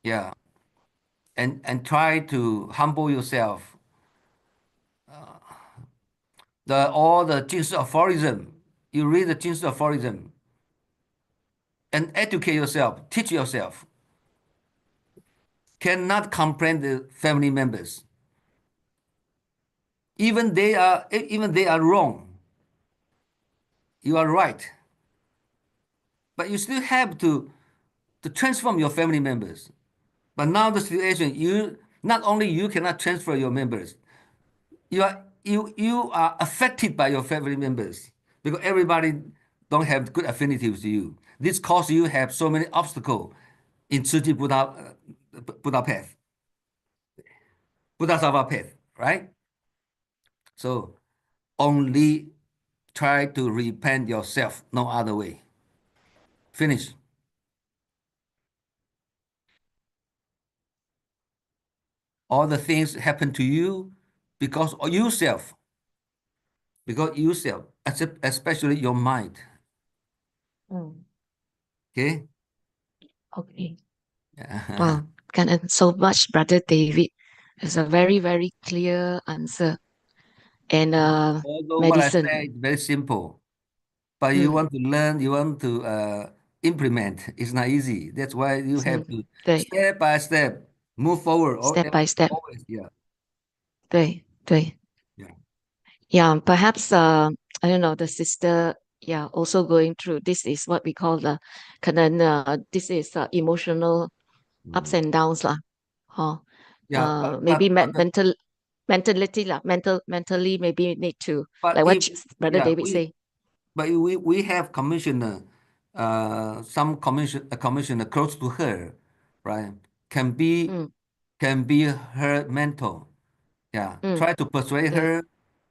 yeah, and try to humble yourself. All the Jinsu aphorism, you read the Jinsu aphorism and educate yourself, teach yourself. Cannot complain the family members. Even they are wrong. You are right. But you still have to transform your family members. But now the situation, not only you cannot transfer your members, you are affected by your family members because everybody don't have good affinity with you. This causes you have so many obstacles in Tzu Buddha path, Buddha path, right? So only try to repent yourself, no other way. Finish. All the things happen to you because of yourself, especially your mind. Mm. Okay? Okay. Yeah. Wow. Thank so much, Brother David. It's a very, very clear answer. And Although what I medicine. say is very simple, but you Mm. want to learn, you want to implement, it's not easy. That's why you have to 对 step by step move forward.，step by step， Always, yeah. 对。 Yeah. Yeah, perhaps I don't know, the sister, yeah, also going through this is what we call the 可能 this is emotional ups and downs 啦， Yeah, maybe mentality 啦 mentally maybe need to like what Brother David say. But we have commissioner, some commissioner close to her, right? Can be her mentor. Yeah, try to persuade 对 her,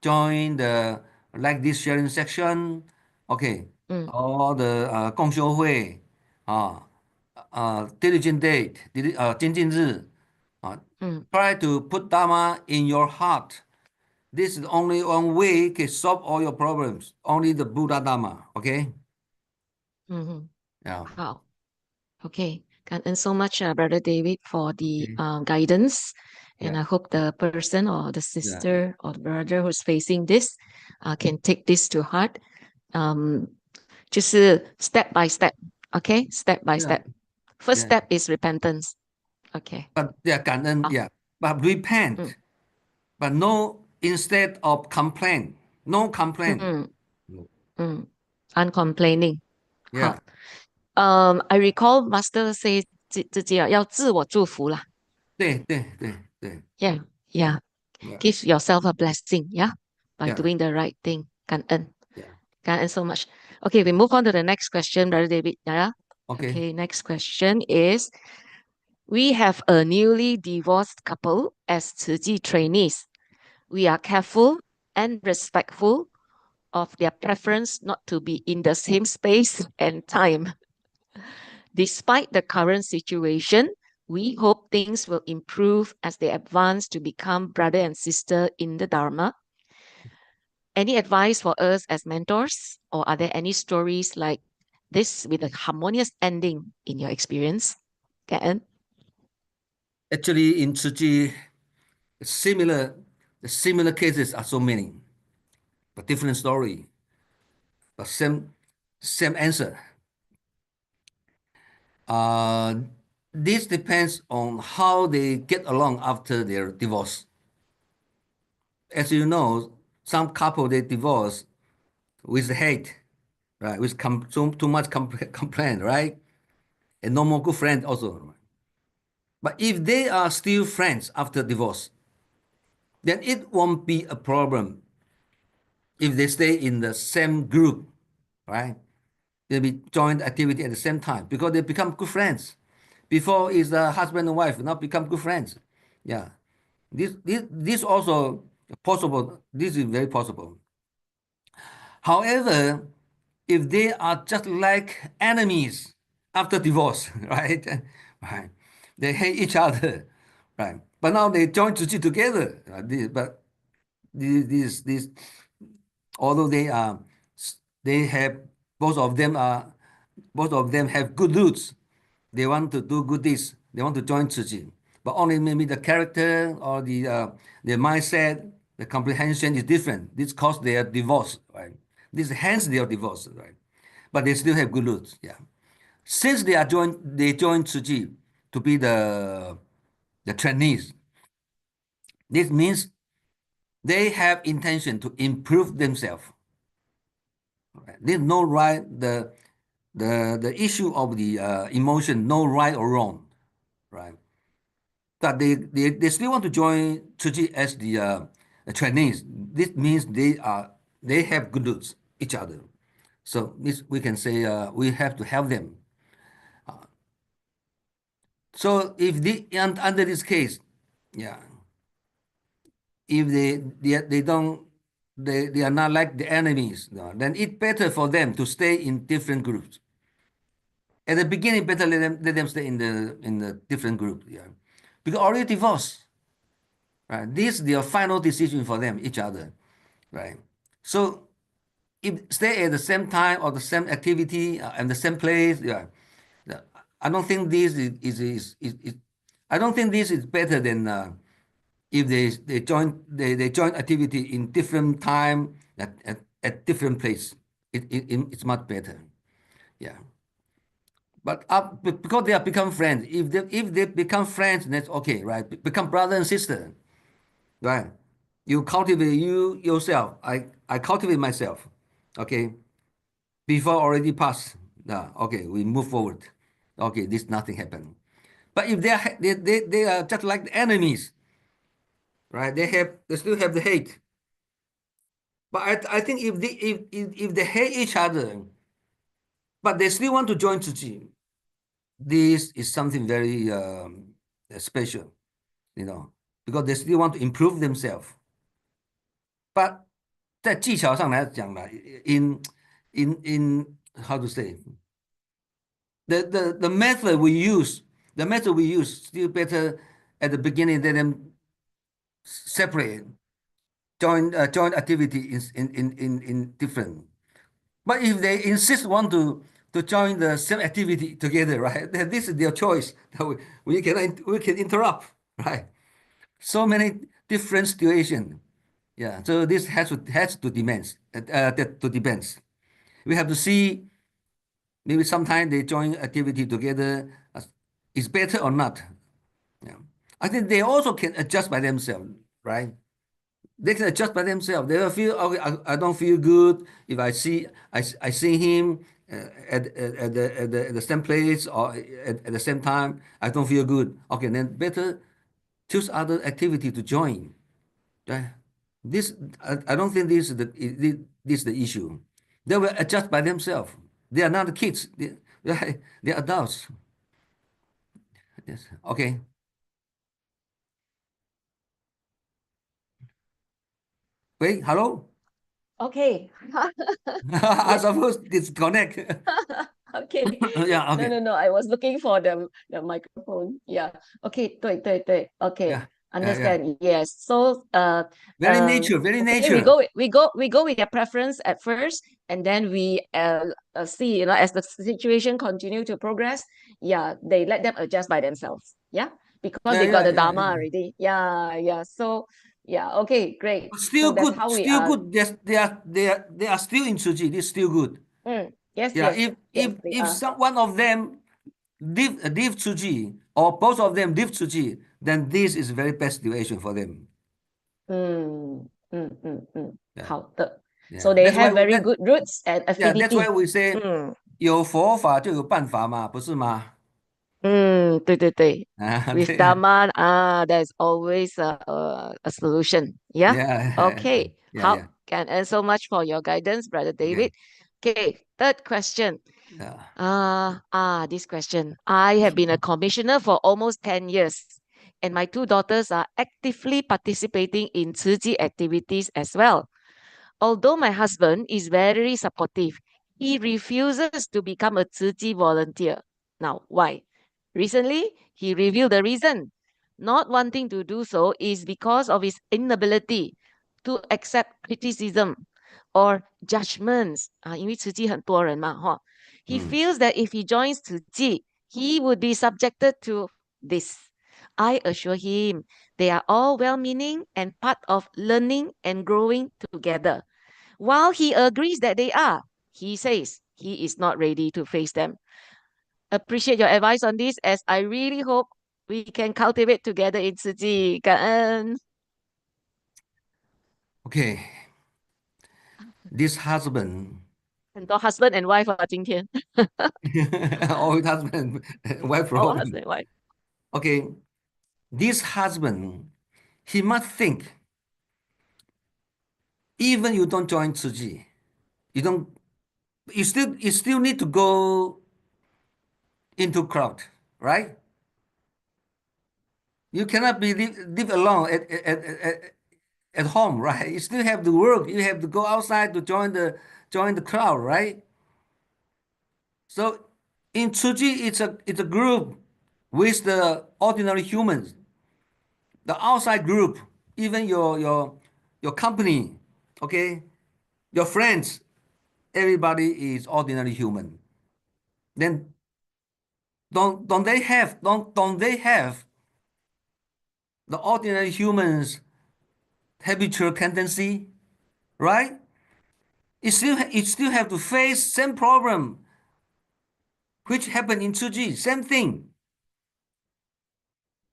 join the like this sharing section. Okay, all the 共修会啊diligent date, 精进日啊 try to put Dharma in your heart. This is only one way can solve all your problems. Only the Buddha Dharma. Okay. 嗯哼， Yeah. 好，OK， And so much, Brother David, for the Okay. guidance. And Yeah. I hope the person or the sister or the brother who's facing this can take this to heart. 就是 step by step, okay? Step by Yeah. step. First Yeah. step is repentance. Okay. But yeah, 感恩, Ah. yeah. But repent, but no, instead of complain, no complain. Uncomplaining. Yeah. 好。I recall Master say 自己要自我祝福啦。对。 Yeah. Yeah. Give yourself a blessing, yeah, by Yeah. doing the right thing. 感恩. Yeah. 感恩 so much. Okay, we move on to the next question, Brother David. Yeah. Okay. Okay, next question is, we have a newly divorced couple as Tzu Chi trainees. We are careful and respectful of their preference not to be in the same space and time. Despite the current situation, we hope things will improve as they advance to become brother and sister in the Dharma. Any advice for us as mentors, or are there any stories like this with a harmonious ending in your experience? Karen? Actually, in Tzu Chi, the similar cases are so many, but different story, but same answer. This depends on how they get along after their divorce. As you know, some couple they divorce with hate, right? With too much complaint, right? And no more good friend also. But if they are still friends after divorce, then it won't be a problem if they stay in the same group, right? They'll be joint activity at the same time because they become good friends. Before is the husband and wife, now become good friends. Yeah. This also possible. This is very possible. However, if they are just like enemies after divorce, right? Right. They hate each other, right? But now they join together. But this although they have both of them have good roots. They want to do good deeds. They want to join Tzu Chi. But only maybe the character or the mindset, the comprehension is different. This caused their divorce, right? This hence their divorce, right? But they still have good roots, yeah. Since they joined Tzu Chi to be the trainees. This means they have intention to improve themselves. Right? There's no right the issue of the emotion, no right or wrong, right? But they still want to join Tzu Chi as the trainees. This means they have good roots each other. So this we can say we have to help them. So if under this case, yeah, if they are not like the enemies, no, then it's better for them to stay in different groups. At the beginning, better let them stay in the different group, yeah, because already divorced, right? This is their final decision for them, each other, right? So if stay at the same time or the same activity and the same place, yeah, I don't think this is I don't think this is better than if they join activity in different time at different place. It's much better, yeah. But because they have become friends, if they become friends, that's okay, right? Become brother and sister, right? You cultivate yourself. I cultivate myself, okay. Before already passed, okay, we move forward. Okay, this nothing happened. But if they are just like the enemies, right? They still have the hate. But I think if they hate each other, but they still want to join Tzu Chi, this is something very special, because they still want to improve themselves. But 在技巧上来讲呢，in how to say the method we use still better at the beginning than them separate joint activity in different. But if they insist want to to join the same activity together, right? This is their choice. We can interrupt, right? So many different situations. Yeah, so this has to depends. We have to see maybe sometimes they join activity together is better or not. Yeah. I think they also can adjust by themselves, right? They can adjust by themselves. They will feel, okay, I don't feel good if I see him at the same place or at the same time. I don't feel good. Okay, then better choose other activity to join. Right? This I don't think this is the issue. They will adjust by themselves. They are not kids. They're adults. Yes. Okay. Wait. Hello. Okay. I Yes. suppose disconnect. Okay. Yeah. Okay. No. I was looking for the microphone. Yeah. Okay. 对。Okay. Yeah. Yeah. Understand. Yes. So Very nature. Very okay, nature. we go with their preference at first, and then we see, as the situation continue to progress, yeah, they let them adjust by themselves. Yeah, because Yeah. they got Yeah. the Yeah. Dharma Yeah. already. Yeah. So yeah, okay, great. But So still that's good. how we Still are. good. They are still in Suji. This is still good. Yes, Yeah. If they are. one of them leave Suji or both of them leave Suji, then this is very best situation for them. 嗯，好的。So Yeah. they That's why have very good roots and that's why affinity. we say 有佛法就有办法嘛，不是吗？对。啊，With 对呀，Dharma, there's always a solution. Yeah. yeah, Okay. yeah. And so much for your guidance, Brother Okay. David. Okay. Third question. Yeah. This question. I have been a commissioner for almost 10 years, and my two daughters are actively participating in Tzu Chi activities as well. Although my husband is very supportive, he refuses to become a Tzu Chi volunteer. Now, why? Recently, he revealed the reason. Not wanting to do so is because of his inability to accept criticism or judgments. 因为慈济很多人嘛, He feels that if he joins 慈济, he would be subjected to this. I assure him they are all well-meaning and part of learning and growing together. While he agrees that they are, he says he is not ready to face them. Appreciate your advice on this, as I really hope we can cultivate together in Tzu Chi. 感恩. Okay. This husband, 很多 husband and wife 今天 always husband, wife all problem. husband and wife. Okay. This husband, he must think, even you don't join Tzu Chi, you still need to go into crowd, right? You cannot live alone at home, right? You still have to work. You have to go outside to join the crowd, right? So in Tzuji, it's a group with the ordinary humans, the outside group, even your company, okay, your friends, everybody is ordinary human. Then don't they have the ordinary humans habitual tendency, right? You still have to face same problem which happened in 2G, same thing.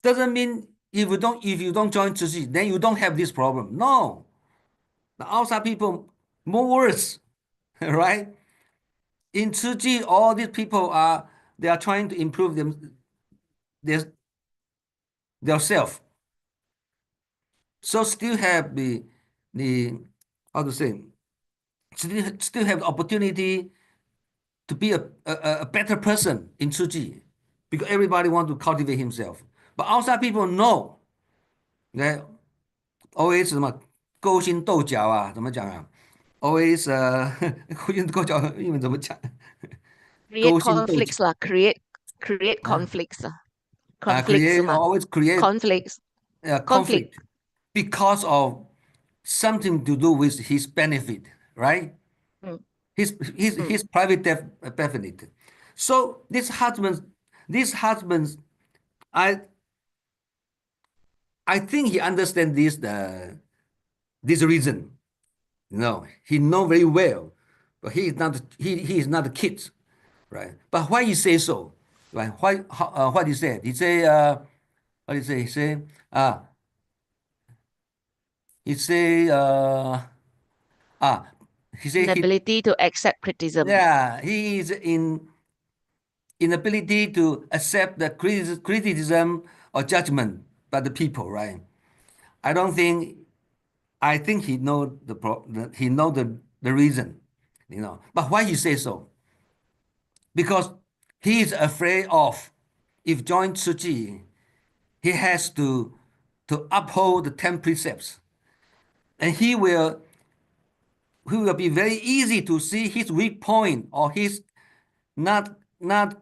Doesn't mean if you don't join 2G, then you don't have this problem. No, the outside people more worse, right? In 2G, all these people they are trying to improve their self. So still have the how to say still have the opportunity to be a better person in 2G because everybody want to cultivate himself. But outside people know that always 什么勾心斗角啊，怎么讲啊？always 勾心斗角英文怎么讲？Create 勾心斗角 conflicts lah. Create 啊 conflicts lah. create 嘛 always create conflicts. conflict because of something to do with his benefit, right? Mm. his private definite. So these husbands, I think he understands this reason. No, he know very well, but he is not a kid, right? But why he say so, right? What he said? He say what he say? He say ah he say he Inability to accept criticism. yeah he is inability to accept the criticism or judgment by the people, right? I don't think I think he know he know the reason, But why he say so? Because he is afraid of if join Su Ching, he has to uphold the 10 precepts, and he will be very easy to see his weak point or his not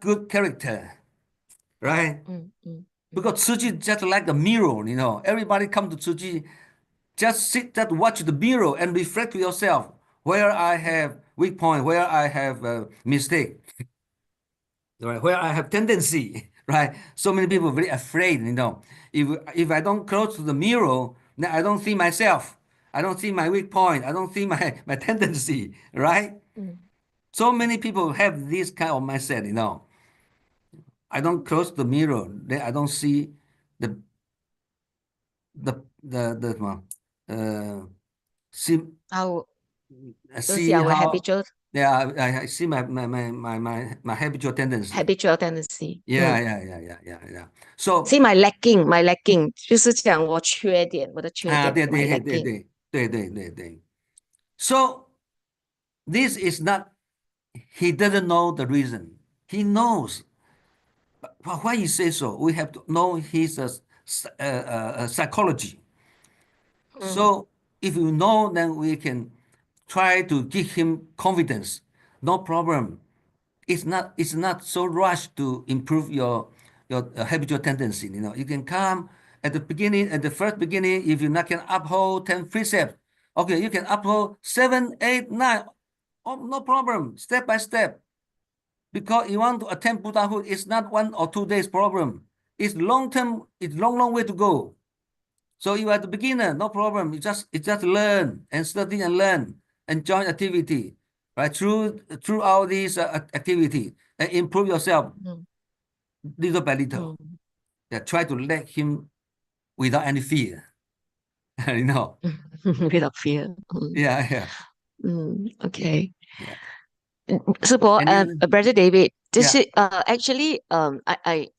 good character, right? Because Su Ching just like a mirror, Everybody come to Su Ching, just sit that watch the mirror and reflect to yourself where I have weak point, where I have mistake, right? Where I have tendency, right? So many people are very afraid, If I don't close to the mirror, then I don't see myself. I don't see my weak point. I don't see my tendency, right? So many people have this kind of mindset, I don't close the mirror, then I don't see the see Our don't see see our how habitual I see my habitual tendency. tendency. So See my lacking 就是讲我缺点，我的缺点my lacking. 对。So this is not, he doesn't know the reason. He knows. But why he say so? We have to know his psychology. So if you know, then we can try to give him confidence. No problem. It's not so rushed to improve your habitual tendency. You can come at the first beginning. If you not can uphold 10 precepts, okay, you can uphold 7, 8, 9. Oh, no problem. Step by step. Because you want to attain Buddhahood, it's not 1 or 2 days problem. It's long term. It's long way to go. So you are the beginner, no problem. You just learn and study and learn and join activity, right? Through all these activity and improve yourself little by little. Yeah, try to let him without any fear. Without fear. Yeah. Okay. Yeah. 师伯 And then- Brother David，就 Yeah. 是actually I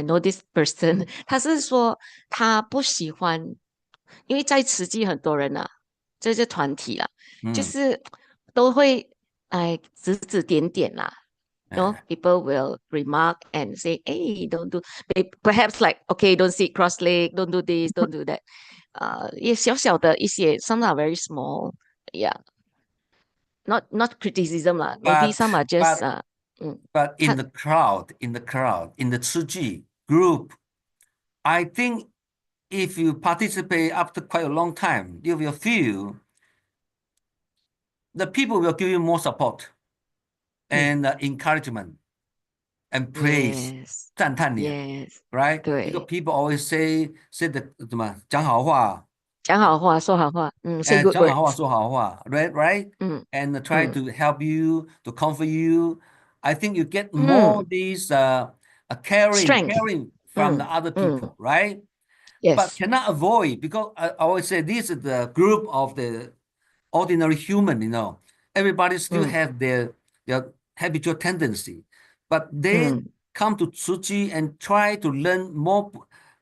know this person，他是说他不喜欢，因为在慈济很多人啊，这些团体啦，就是都会指指点点啦。people will remark and say, "Hey, don't do." Perhaps like, "Okay, don't sit cross leg, don't do this, don't do that." 也小小的一些 some are very small, yeah. Not criticism lah. Maybe some are just but in the crowd, in the Tzu Chi group, I think if you participate after quite a long time, you will feel the people will give you more support and encouragement and praise, yes, 赞叹你 yes, right? 对。 Because people always say the 什么讲好话，讲好话，说好话，say good 讲好话 words， 说好话 right? And try to help you, to comfort you. I think you get more these Strength. caring from the other people, right? But yes, cannot avoid, because I always say this is the group of the ordinary human, Everybody still have their habitual tendency, but they come to Tzu Chi and try to learn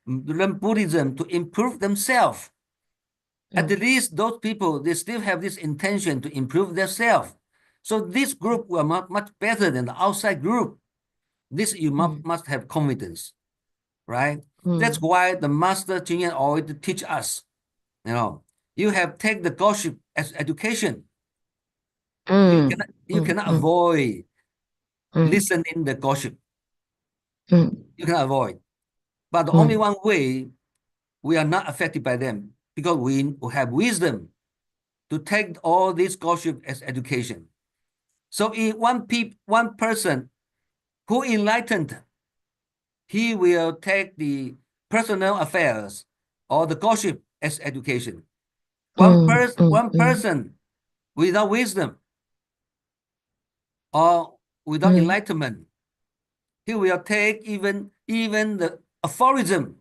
Buddhism to improve themselves. At least those people, they still have this intention to improve themselves. So this group were much better than the outside group. This you must have confidence, right? That's why the Master Ching Yen always teach us, you have take the gossip as education. You cannot avoid listening the gossip. You cannot avoid. But the only one way we are not affected by them, because we have wisdom to take all this gossip as education. So if one person who enlightened, he will take the personal affairs or the gossip as education. One person without wisdom or without enlightenment, he will take even the aphorism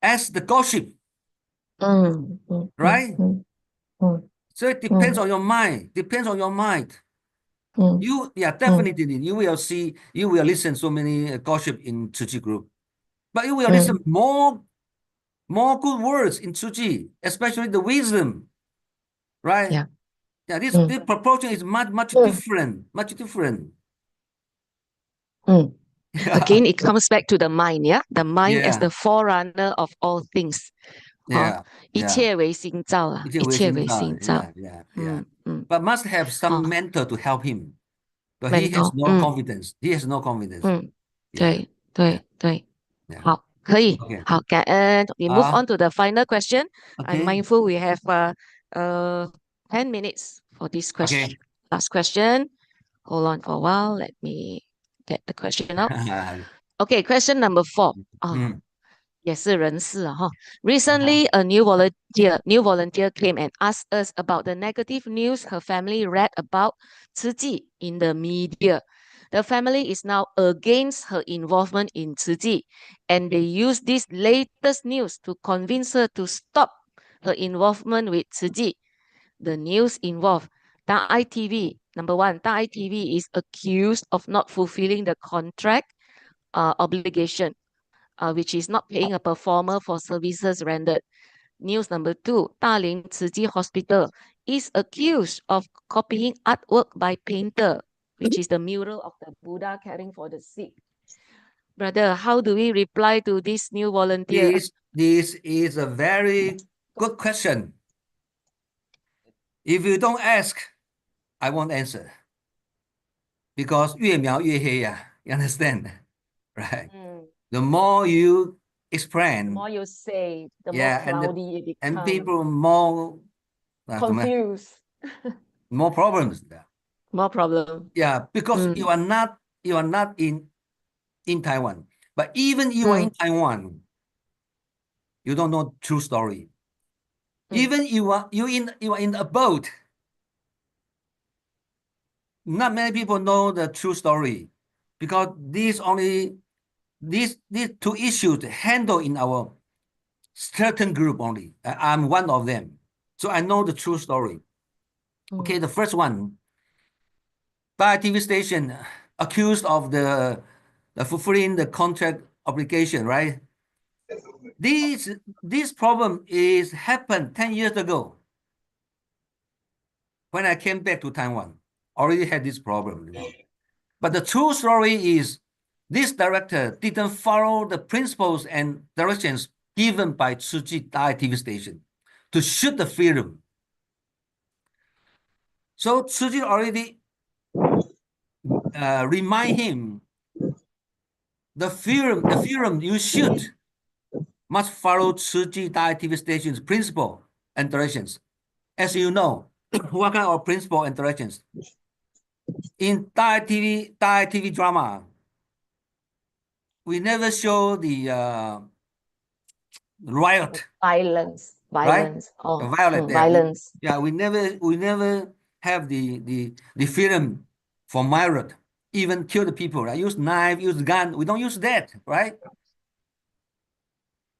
as the gossip, right? So it depends on your mind. You, definitely, you will see, you will listen so many gossip in Tzu Chi group, but you will listen more good words in Tzu Chi, especially the wisdom, right? Yeah. Yeah, this proportion is much different, Again, it comes back to the mind, yeah? The mind as Yeah. the forerunner of all things. Yeah, 一切为心造啦，一切为心造。yeah. But must have some mentor to help him. But he has mentor， no confidence. He has no confidence. 对对对， Yeah. 好，可以 Okay. 好，感恩。We move 好 on to the final question. I'm Okay. mindful we have 10 minutes for this question. Okay. Last question. Hold on for a while. Let me get the question up. Okay, question number 4. 也是人事啊哈。Recently, a new volunteer came and asked us about the negative news her family read about Tzu Chi in the media. The family is now against her involvement in Tzu Chi, and they use this latest news to convince her to stop her involvement with Tzu Chi. The news involved Dai TV. Number 1, Dai TV is accused of not fulfilling the contract obligation, which is not paying a performer for services rendered. News number 2, Daling Tzu Chi Hospital is accused of copying artwork by painter, which is the mural of the Buddha caring for the sick. Brother, how do we reply to this new volunteer? This is a very good question. If you don't ask, I won't answer. Because 越描越黑 you understand? Right? The more you explain, the more you say, the yeah, more cloudy it becomes. and people more confused. more problems. More problem. Yeah, because you are not in Taiwan. But even you are in Taiwan, you don't know true story. Even you are in a boat. Not many people know the true story, because these two issues handled in our certain group only. I'm one of them, so I know the true story. Okay, the first one, by TV station accused of the fulfilling the contract obligation, right? This problem is happened 10 years ago. When I came back to Taiwan, already had this problem, But the true story is this director didn't follow the principles and directions given by Tzu Chi Dai TV station to shoot the film. So Tzu Chi already remind him, the film you shoot must follow Tzu Chi Dai TV station's principle and directions. As you know, what kind of principle and directions? In Dai TV drama, we never show the riot, Violence. right? Violence. Yeah, we never have the film for riot, even kill the people, right? Use knife, use gun. We don't use that, right?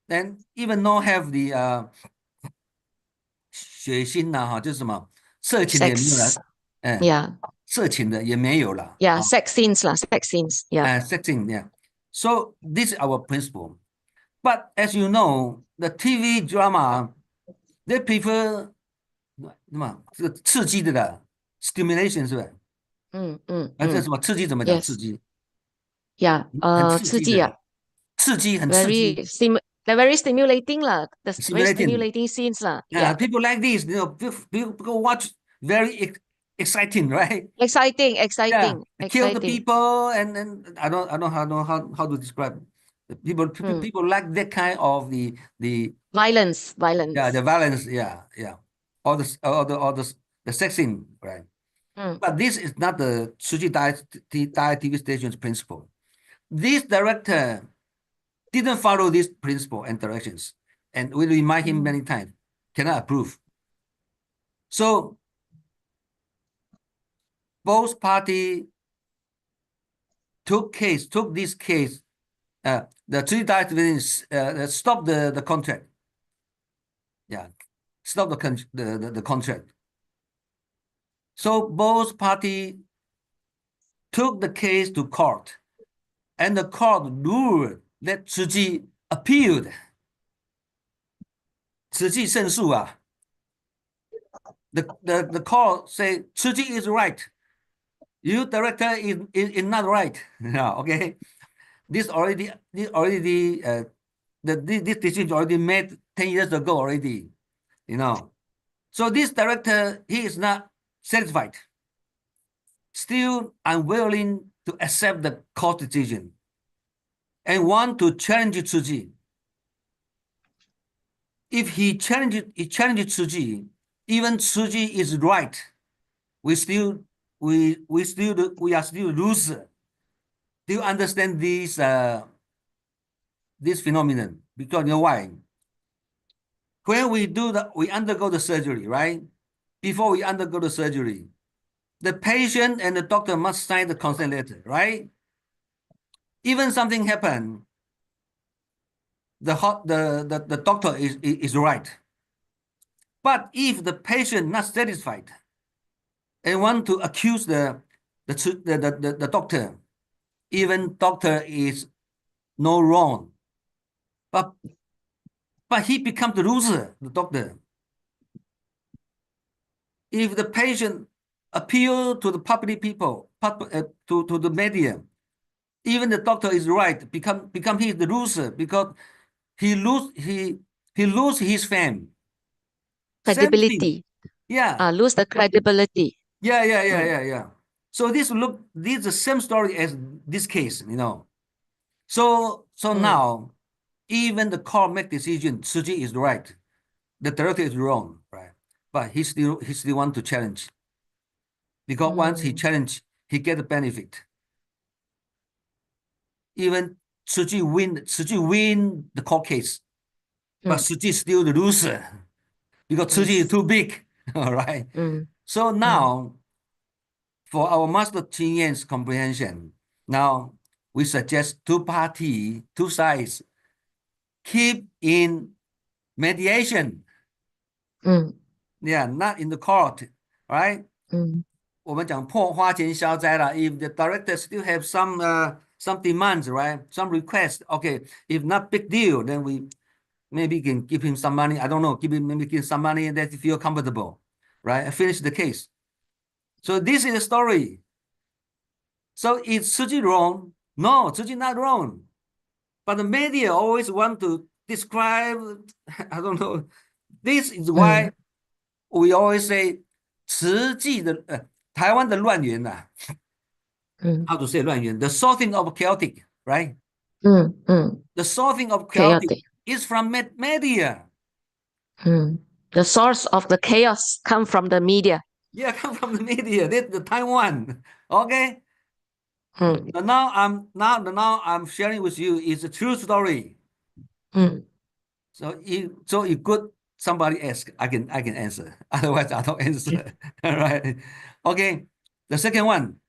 Then even not have the 血腥呐，哈，就是什么色情的也没有了， Yeah. 色情的也没有了。 Yeah, sex scenes lah, sex scenes. Yeah. Sex scene, yeah. So this is our principle. But as you know, the TV drama, they prefer 什么这个刺激的 stimulation 是不是？这什么刺激怎么讲？ Yes. 刺激 Yeah. 很刺激的，刺激很刺激。 They're very stimulating lah. The very Stimulating. stimulating scenes lah. Yeah, people like this, people watch very exciting, right? Exciting. Yeah, kill the people, and I don't know how to describe. People like that kind of the Violence. yeah, the violence, yeah, all the sex scene, right? But this is not the Su Ching Diet TV station's principle. This director didn't follow this principle and directions, and we remind him many times, cannot approve. So both parties took this case. The Su Ching Diet TV stopped the contract. Yeah, stop the contract. So both parties took the case to court, and the court ruled that Su Ching appealed. 此际胜诉啊。The court say Su Ching is right. You director is not right. Okay. This decision already made 10 years ago already. So this director, he is not satisfied, still unwilling to accept the court decision and want to challenge Su Ching. If he challenges Su Ching, even Su Ching is right, we are still loser. Do you understand this phenomenon? Because you know why? When we undergo the surgery, right? Before we undergo the surgery, the patient and the doctor must sign the consent letter, right? Even something happen, the doctor is right. But if the patient not satisfied and want to accuse the doctor, even doctor is no wrong, but he becomes the loser, the doctor. If the patient appeal to the public people, to the media, even the doctor is right, become he the loser because he lose his fame. Credibility. Yeah. Lose the credibility. Yeah. So this is the same story as this case, So now, even the court make decision, Su Ching is right, the director is wrong, right? But he still want to challenge, because once he challenge, he get the benefit. Even Su Ching win the court case, but Su Ching still the loser because Su Ching is too big. All right. So now, for our master Ching Yan's comprehension, now we suggest two sides keep in mediation. Yeah, not in the court, right? 我们讲破花前消灾了. If the director still have some demands, right? Some requests, okay. If not big deal, then we maybe can give him some money. I don't know. Give him some money and that he feel comfortable, right? Finish the case. So this is the story. So is Su Ching wrong? No, Su Ching not wrong. But the media always want to describe, I don't know. This is why we always say 慈济的台湾的乱源呐。How to say 乱源? The sorting of chaotic, right? The sorting of chaotic is from media. The source of the chaos come from the media. Yeah, come from the media. That's the Taiwan. Okay. Now I'm sharing with you is a true story. So if good somebody ask, I can answer. Otherwise, I don't answer. All right. Okay. The second one.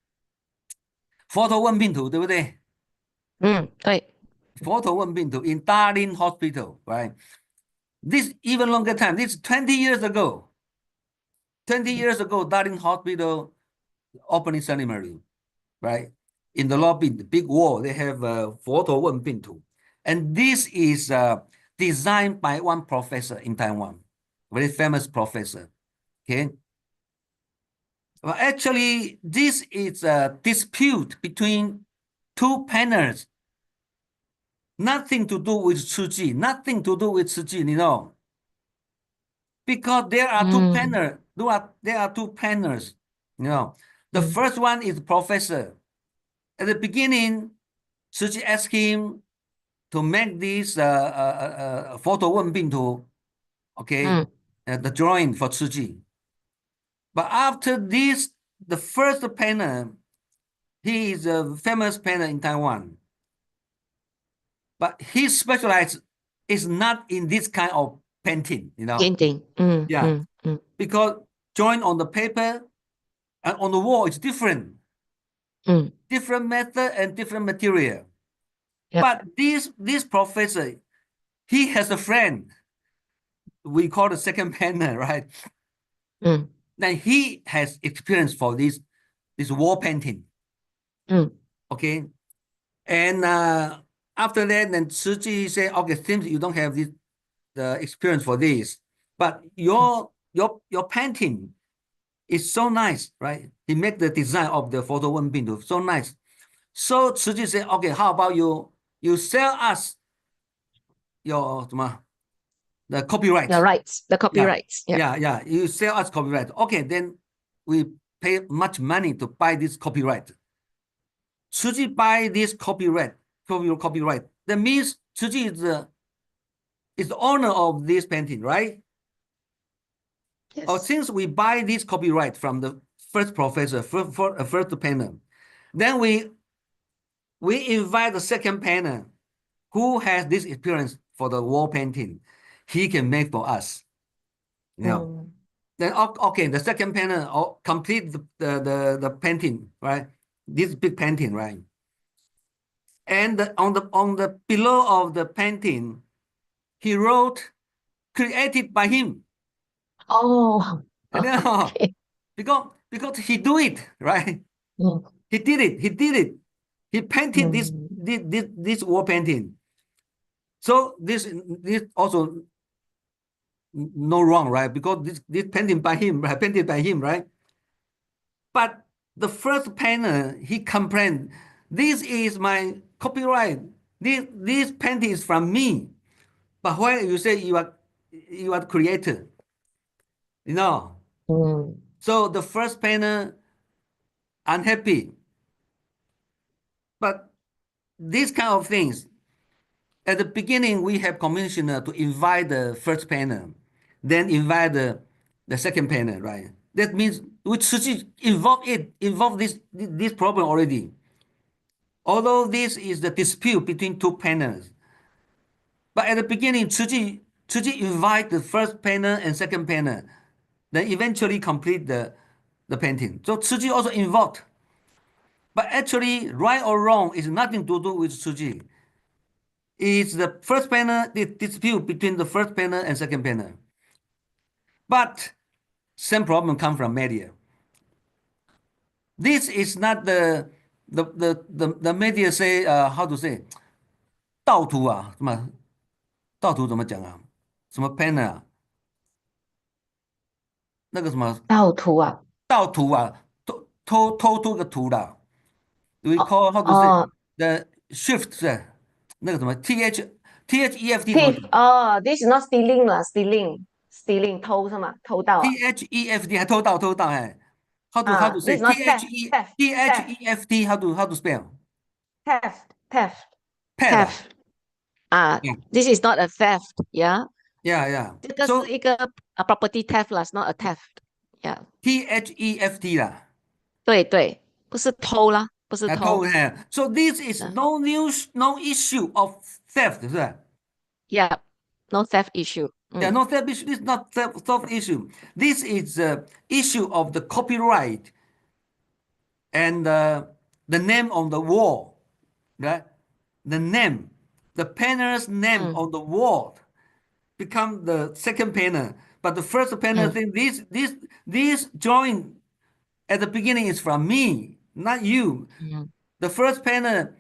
佛陀问病图，对不对？对。佛陀问病图 in Darling Hospital, right? This even longer time. This 20 years ago. 20 years ago, Darling Hospital opening ceremony, right? In the lobby, the big wall, they have 佛陀问病图. And this is designed by one professor in Taiwan, very famous professor. Okay. Well, actually, this is a dispute between two panels. Nothing to do with Su Ching, nothing to do with Su Ching, Because there are two panels. There are two panels, The first one is professor. At the beginning, Su Ching asked him to make this photo 问病图, okay, the drawing for Su Ching. But after this the first painter, he is a famous painter in Taiwan, but his specialized is not in this kind of painting, you know. Painting. Yeah. Because drawing on the paper and on the wall is different. Different method and different material. Yep. But this professor, he has a friend. We call the second painter, right? Then he has experience for this wall painting. Okay. And after that, then Su Ching said, okay, seems you don't have the experience for this, but your painting is so nice, right? He made the design of the photo one window so nice. So Su Ching said, okay, how about you sell us your the copyright? The rights, the copyrights. Yeah. You sell us copyright. Okay, then we pay much money to buy this copyright. Su Ching buy this copyright. That means Su Ching is the owner of this painting, right? Yes. Or since we buy this copyright from the first professor, first painter, then we invite the second painter who has this experience for the wall painting. He can make for us. You know. Then okay, the second painter complete the painting, right? This big painting, right? And on the below of the painting, he wrote, created by him. Oh. You know, Okay. because he do it, right? He did it. He painted this wall painting. So this also no wrong, right? Because this painting by him, right? Painted by him, right? But the first painter, he complained, this is my copyright. This painting is from me. But why you say you are the creator? You know. So the first painter unhappy. But these kind of things, at the beginning, we have commissioner to invite the first painter, then invite the second painter, right? That means we should involve this problem already. Although this is the dispute between two painters, but at the beginning, Su Ching invite the first painter and second painter, then eventually complete the painting. So Su Ching also involved. But actually, right or wrong is nothing to do with Su Ching. It's the first painter, the dispute between the first painter and second painter. But same problem comes from media. This is not the media say how to say 盗图啊，什么盗图怎么讲啊？什么 painter 啊？那个什么盗图啊？盗图啊，偷个图啦。We call how to say the shift 是那个什么 THEFT 怎么 thief. Oh, this is not stealing 啦，stealing 偷是吗？偷盗啊？THEFT 还偷盗哎。How to this say is not theft. THEFT how to spell? Theft. Yeah. This is not a theft. Yeah. Yeah. 这个 So 是一个property theft 啦， not a theft. Yeah. THEFT 啦。对，不是偷啦，不是偷。So this is no issue of theft, 是吧？ Yeah, no theft issue. Yeah, no theft issue. This is not theft issue. This is the issue of the copyright and the name on the wall, right? The painter's name on the wall become the second painter, but the first painter think this drawing at the beginning is from me, not you. The first painter,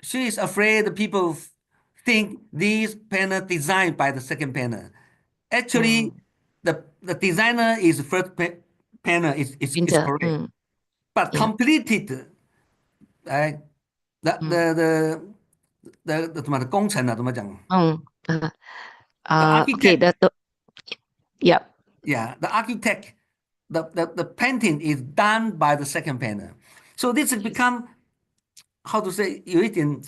she is afraid the people think this painter designed by the second painter. Actually, the designer is the first painter is correct, but completed, right? 怎么的工程啊？怎么讲？Okay, yeah. Yeah, the architect, the painting is done by the second painter. So this has become, how to say, 有一点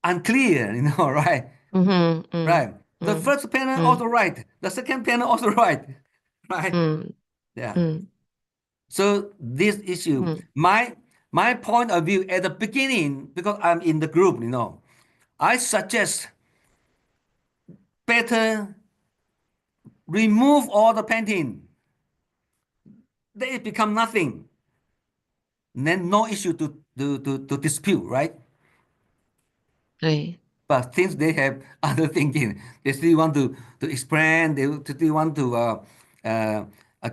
unclear, you know, right? Right. The first painter also right. The second painter also right. Right? Yeah. So this issue, Mm. my point of view at the beginning, because I'm in the group, I suggest better remove all the painting. Then it become nothing. Then no issue to dispute, right? Right. But since they have other thinking, they still want to expand, they still want to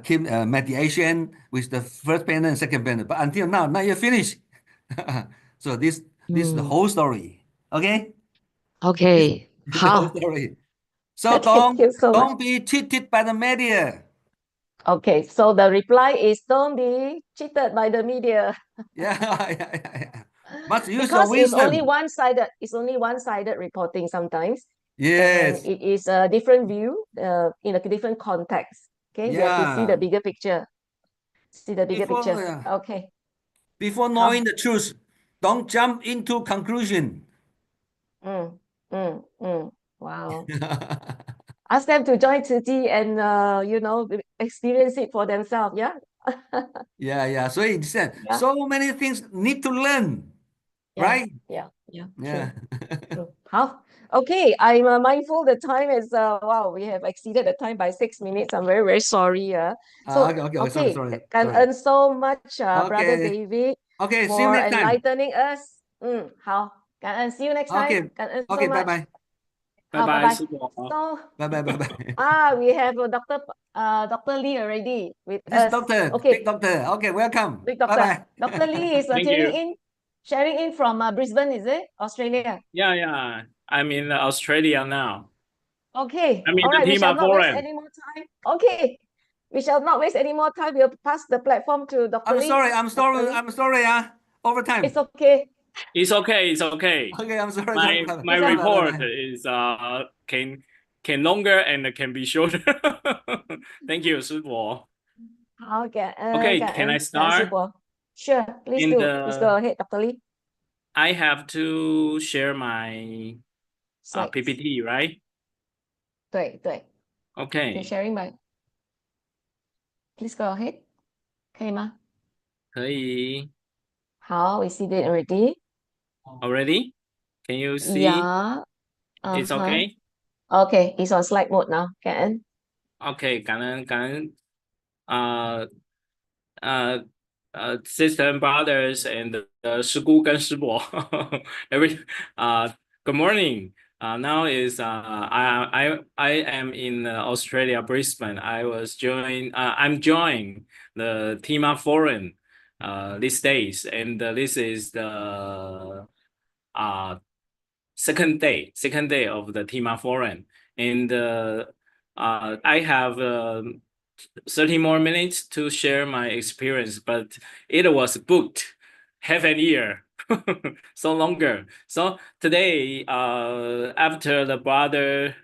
keep mediation with the first painter and second painter. But until now you're finished. So this is the Mm. whole story. Okay? This Okay. is the whole How? story. So Thank you so much. don't be cheated by the media. Okay, so the reply is don't be cheated by the media Yeah, yeah. Must use your because it's only wisdom. one-sided. It's only one-sided reporting sometimes, and Yes. it is a different view, in a different context. Okay, we have to see the Yeah. bigger picture. See the bigger Before picture. Okay. before knowing the truth, don't jump into conclusion. Wow. Ask them to join Tzu Chi and experience it for themselves. Yeah. Yeah. So he said, Yeah. so many things need to learn, Yeah. right? Yeah. Yeah. Yeah. True. True. How? Okay, I'm mindful the time is wow, we have exceeded the time by 6 minutes. I'm very, very sorry. So Okay. okay, Sorry. can earn so much, Brother Okay. David, Okay. See you for next time. enlightening us. How? Can earn see you next time. Okay. Can earn so Okay. Bye much. bye. How? Bye 拜拜，bye. 师傅。So Bye. we have Dr. Lee already with This us. doctor, big Okay, doctor. Okay. Welcome. big Bye doctor. bye. Dr. Lee is Thank you. sharing in from Brisbane, is it? Australia. Yeah. I'm in Australia now. Okay, I'm in all the right, we shall Tima not waste Forum. any more time. Okay, we shall not waste any more time. We'll pass the platform to Dr. I'm Lee. sorry. Dr. Lee, I'm sorry. Overtime. it's okay. It's okay. Okay. I'm sorry. My It's okay. report Bye. is can longer and can be shorter. Thank you, 师傅。Okay, Okay, can I start? Sure, please And do. Please go ahead, Dr. Lee. I have to share my Slides. PPT, right? 对，you're Okay, sharing my. Please go ahead. 可以吗？可以。好, we see it already. Already? Can you see? Yeah. It's Uh-huh. okay? Okay, it's on slide mode now. Can. Okay, 感恩sister and brothers and 师姑跟师伯 every good morning. Now is I am in Australia, Brisbane. I'm joining the Tima Forum these days, and this is the second day of the Tima Forum, and I have 30 more minutes to share my experience, but it was booked half a year, so longer. So today, after the brother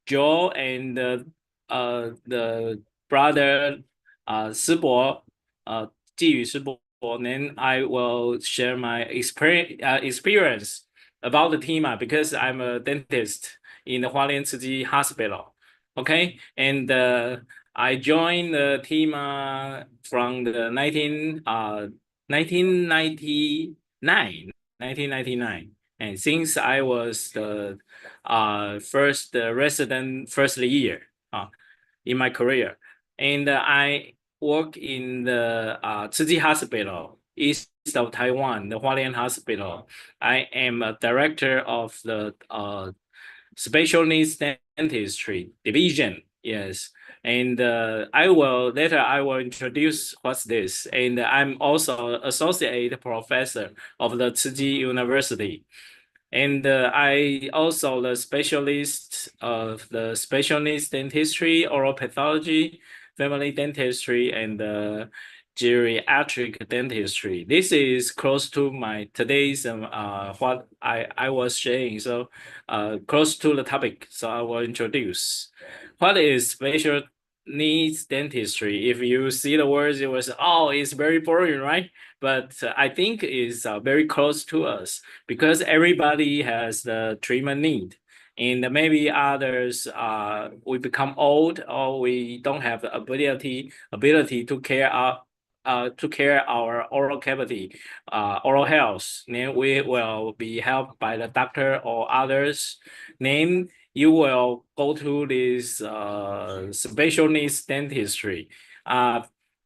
Joe and the brother Sibo, Ji Yu Sibo, then I will share my experience about the TIMA because I'm a dentist in the Hualien Tzu Chi Hospital. Okay, and I joined the TIMA from the 1999. And since I was the first resident first year in my career, and I work in the Tzu Chi Hospital, east of Taiwan, the Hualien Hospital. I am a director of the special needs dentistry division. Yes. And I will introduce what's this. And I'm also associate professor of the Tzu Chi University. And I also the specialist of the special needs dentistry, oral pathology, family dentistry, and geriatric dentistry. This is close to my today's what I was sharing. So close to the topic. So I will introduce what is special needs dentistry. If you see the words, it was it's very boring, right? But I think it's very close to us because everybody has the treatment need. And maybe others we become old or we don't have the ability to care to care our oral cavity, oral health, then we will be helped by the doctor or others. Then you will go to this special needs dentistry.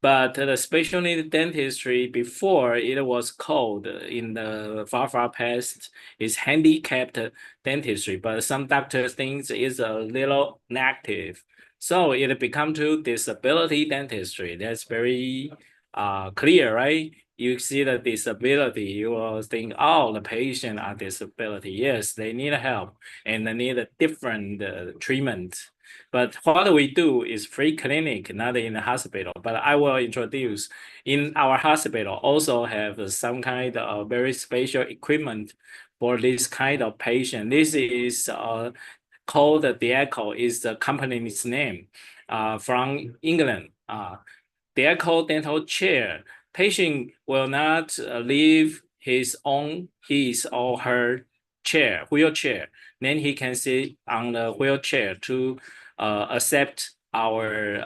But the special needs dentistry before it was called in the far past is handicapped dentistry, but some doctors think it's a little negative. So it become to disability dentistry. That's very clear, right? You see the disability, you will think, oh, the patient are disability. Yes, they need help and they need a different treatment. But what we do is free clinic, not in the hospital. But I will introduce in our hospital also have some kind of very special equipment for this kind of patient. This is called the Deco, is the company's name from England. Deco dental chair. Patient will not leave his or her chair, wheelchair. Then he can sit on the wheelchair to accept our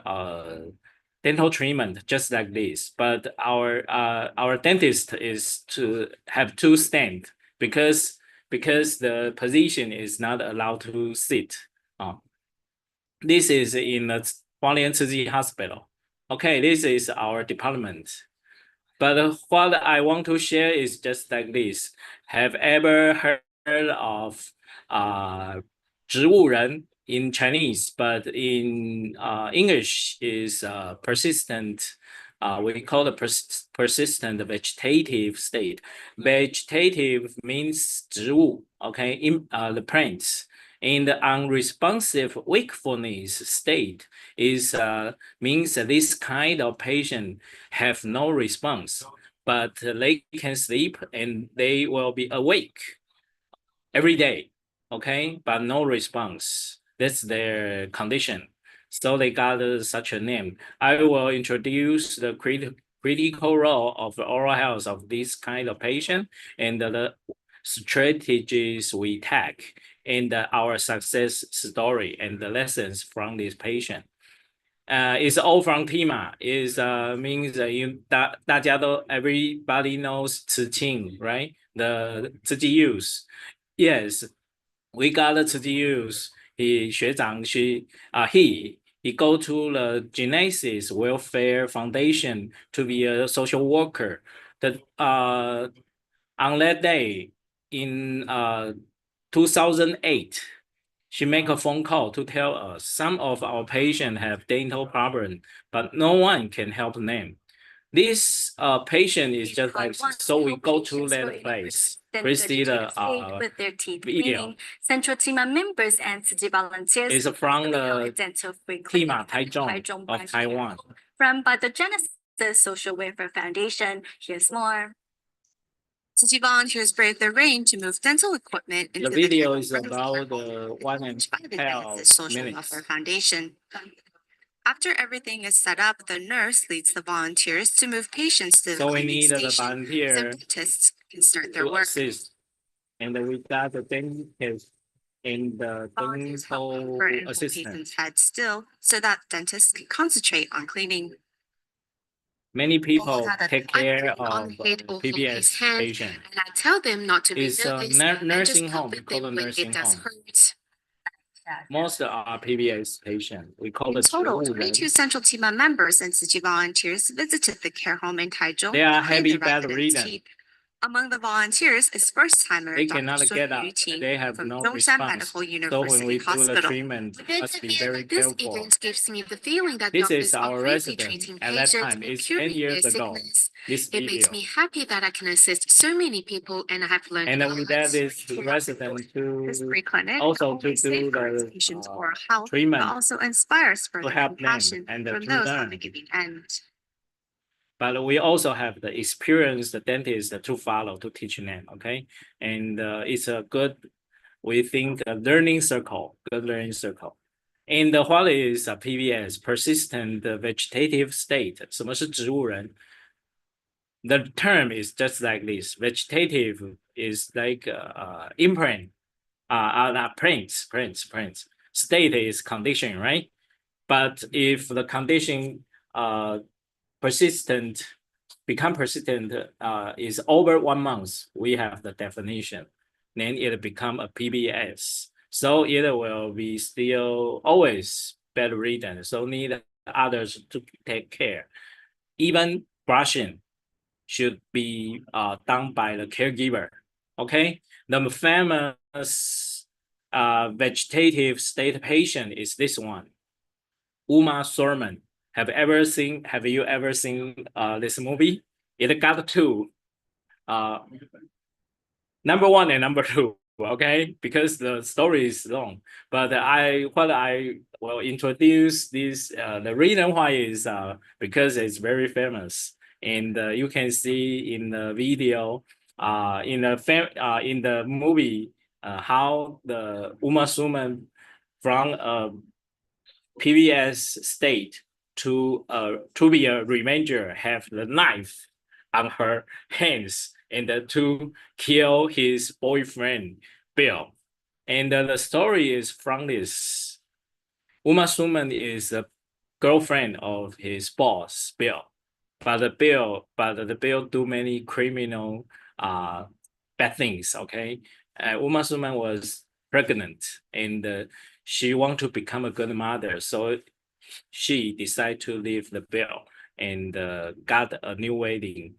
dental treatment just like this. But our dentist is to have two stand because the position is not allowed to sit. This is in the Hualien Tzu Hospital. Okay, this is our department. But what I want to share is just like this. Have ever heard of 植物人 in Chinese, but in English is persistent. We call it persistent vegetative state. Vegetative means 植物, okay, in the plants. And the unresponsive wakefulness state is means that this kind of patient have no response, but they can sleep and they will be awake every day, okay, but no response. That's their condition. So they got such a name. I will introduce the critical role of the oral health of this kind of patient and the strategies we take and our success story and the lessons from this patient. It's all from Tima. Is means everybody knows Su Ching, right? The Tzu use. Yes, we got the Tzu use. He go to the Genesis Welfare Foundation to be a social worker. The on that day in 2008, she make a phone call to tell us some of our patients have dental problem, but no one can help them. This patient is just like, so we go to that place. Please see the with their teeth video. gleaming. Central Tima members and Tzu volunteers It's from the dental free Tima clinic, Taichung of Taiwan. Run by the Genesis Social Welfare Foundation. Here's more. Tzu volunteers brave the rain to move dental equipment into The video care is home about the by the Genesis Social minutes. Welfare Foundation. After everything is set up, the nurse leads the volunteers to move patients to the So we cleaning need the station, so volunteer dentists can start their to work. assist. And then we got the dentist and the Volunteers help dental comfort and hold assistant. patients' heads still so that dentists can concentrate on cleaning. Many people That take I'm care putting on of the head or hold his PBS hand, patient. and I tell them not to be It's a nervous and just nursing home. We comfort call them it when nursing it does home. hurt. Most are PBS patient. We call In it total, 植物人. 22 Central Tima members and Tzu volunteers visited the care home in Taichung They are to clean heavy the residents' bedridden. teeth. Among the volunteers is first-timer They Dr. cannot Su get up. Ching They have from no Zhongshan response. Medical So when University we do the Hospital. treatment, must be very This careful. event gives me the feeling that This doctors is are our quickly resident treating at that patients time. and It's 10 curing their years ago. sickness. This It makes video. me happy that I can assist so many people and I have learned And a then we lot. got this resident This to free clinic also not to only do safeguards the patients' oral health, but treatment also inspires to further help them compassion and from to those on learn. the giving end. But we also have the experienced dentist to follow to teach them, okay? And it's a good, we think, a learning circle, good learning circle. And what is a PVS, persistent vegetative state? 什么是植物人? The term is just like this. Vegetative is like imprint, prints. State is condition, right? But if the condition persistent become persistent is over 1 month, we have the definition. Then it become a PBS. So it will be still always bedridden. So need others to take care. Even brushing should be done by the caregiver. Okay, the famous vegetative state patient is this one, Uma Thurman. Have you ever seen this movie? It got two, number 1 and number 2. Okay, because the story is long. But I will introduce this. The reason why is because it's very famous, and you can see in the video, in the movie, how the Uma Thurman from a PBS state to be a remanger have the knife on her hands and to kill his boyfriend Bill. And the story is from this. Uma Thurman is a girlfriend of his boss Bill, but the Bill do many criminal bad things. Okay, Uma Thurman was pregnant and she want to become a good mother, so she decided to leave the Bill and got a new wedding.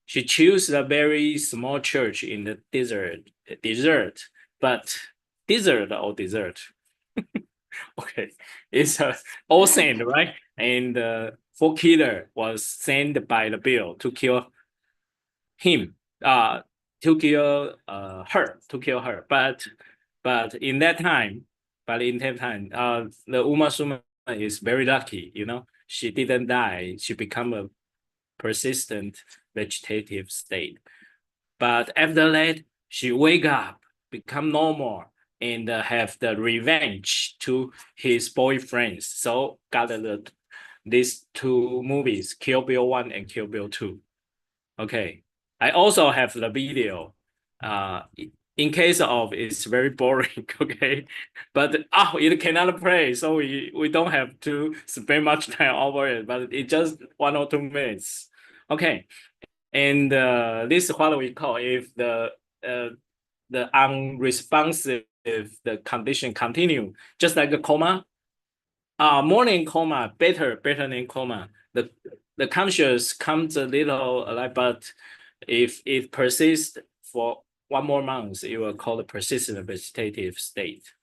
She chose a very small church in the desert, but desert or desert? Okay, it's all sand, right? And 4 killer was sent by the Bill to kill him, to kill her. But in that time, the Uma Thurman is very lucky, you know. She didn't die. She become a persistent vegetative state. But after that, she wake up, become normal, and have the revenge to his boyfriends. So got these 2 movies, Kill Bill 1 and Kill Bill 2. Okay, I also have the video. In case of it's very boring, okay, but it cannot play, so we don't have to spend much time over it, but it just 1 or 2 minutes. Okay, and this is what we call if the unresponsive, the condition continue, just like a coma, morning coma, better than coma. The conscious comes a little alive, but if it persists for 1 more month, it will call the persistent vegetative state.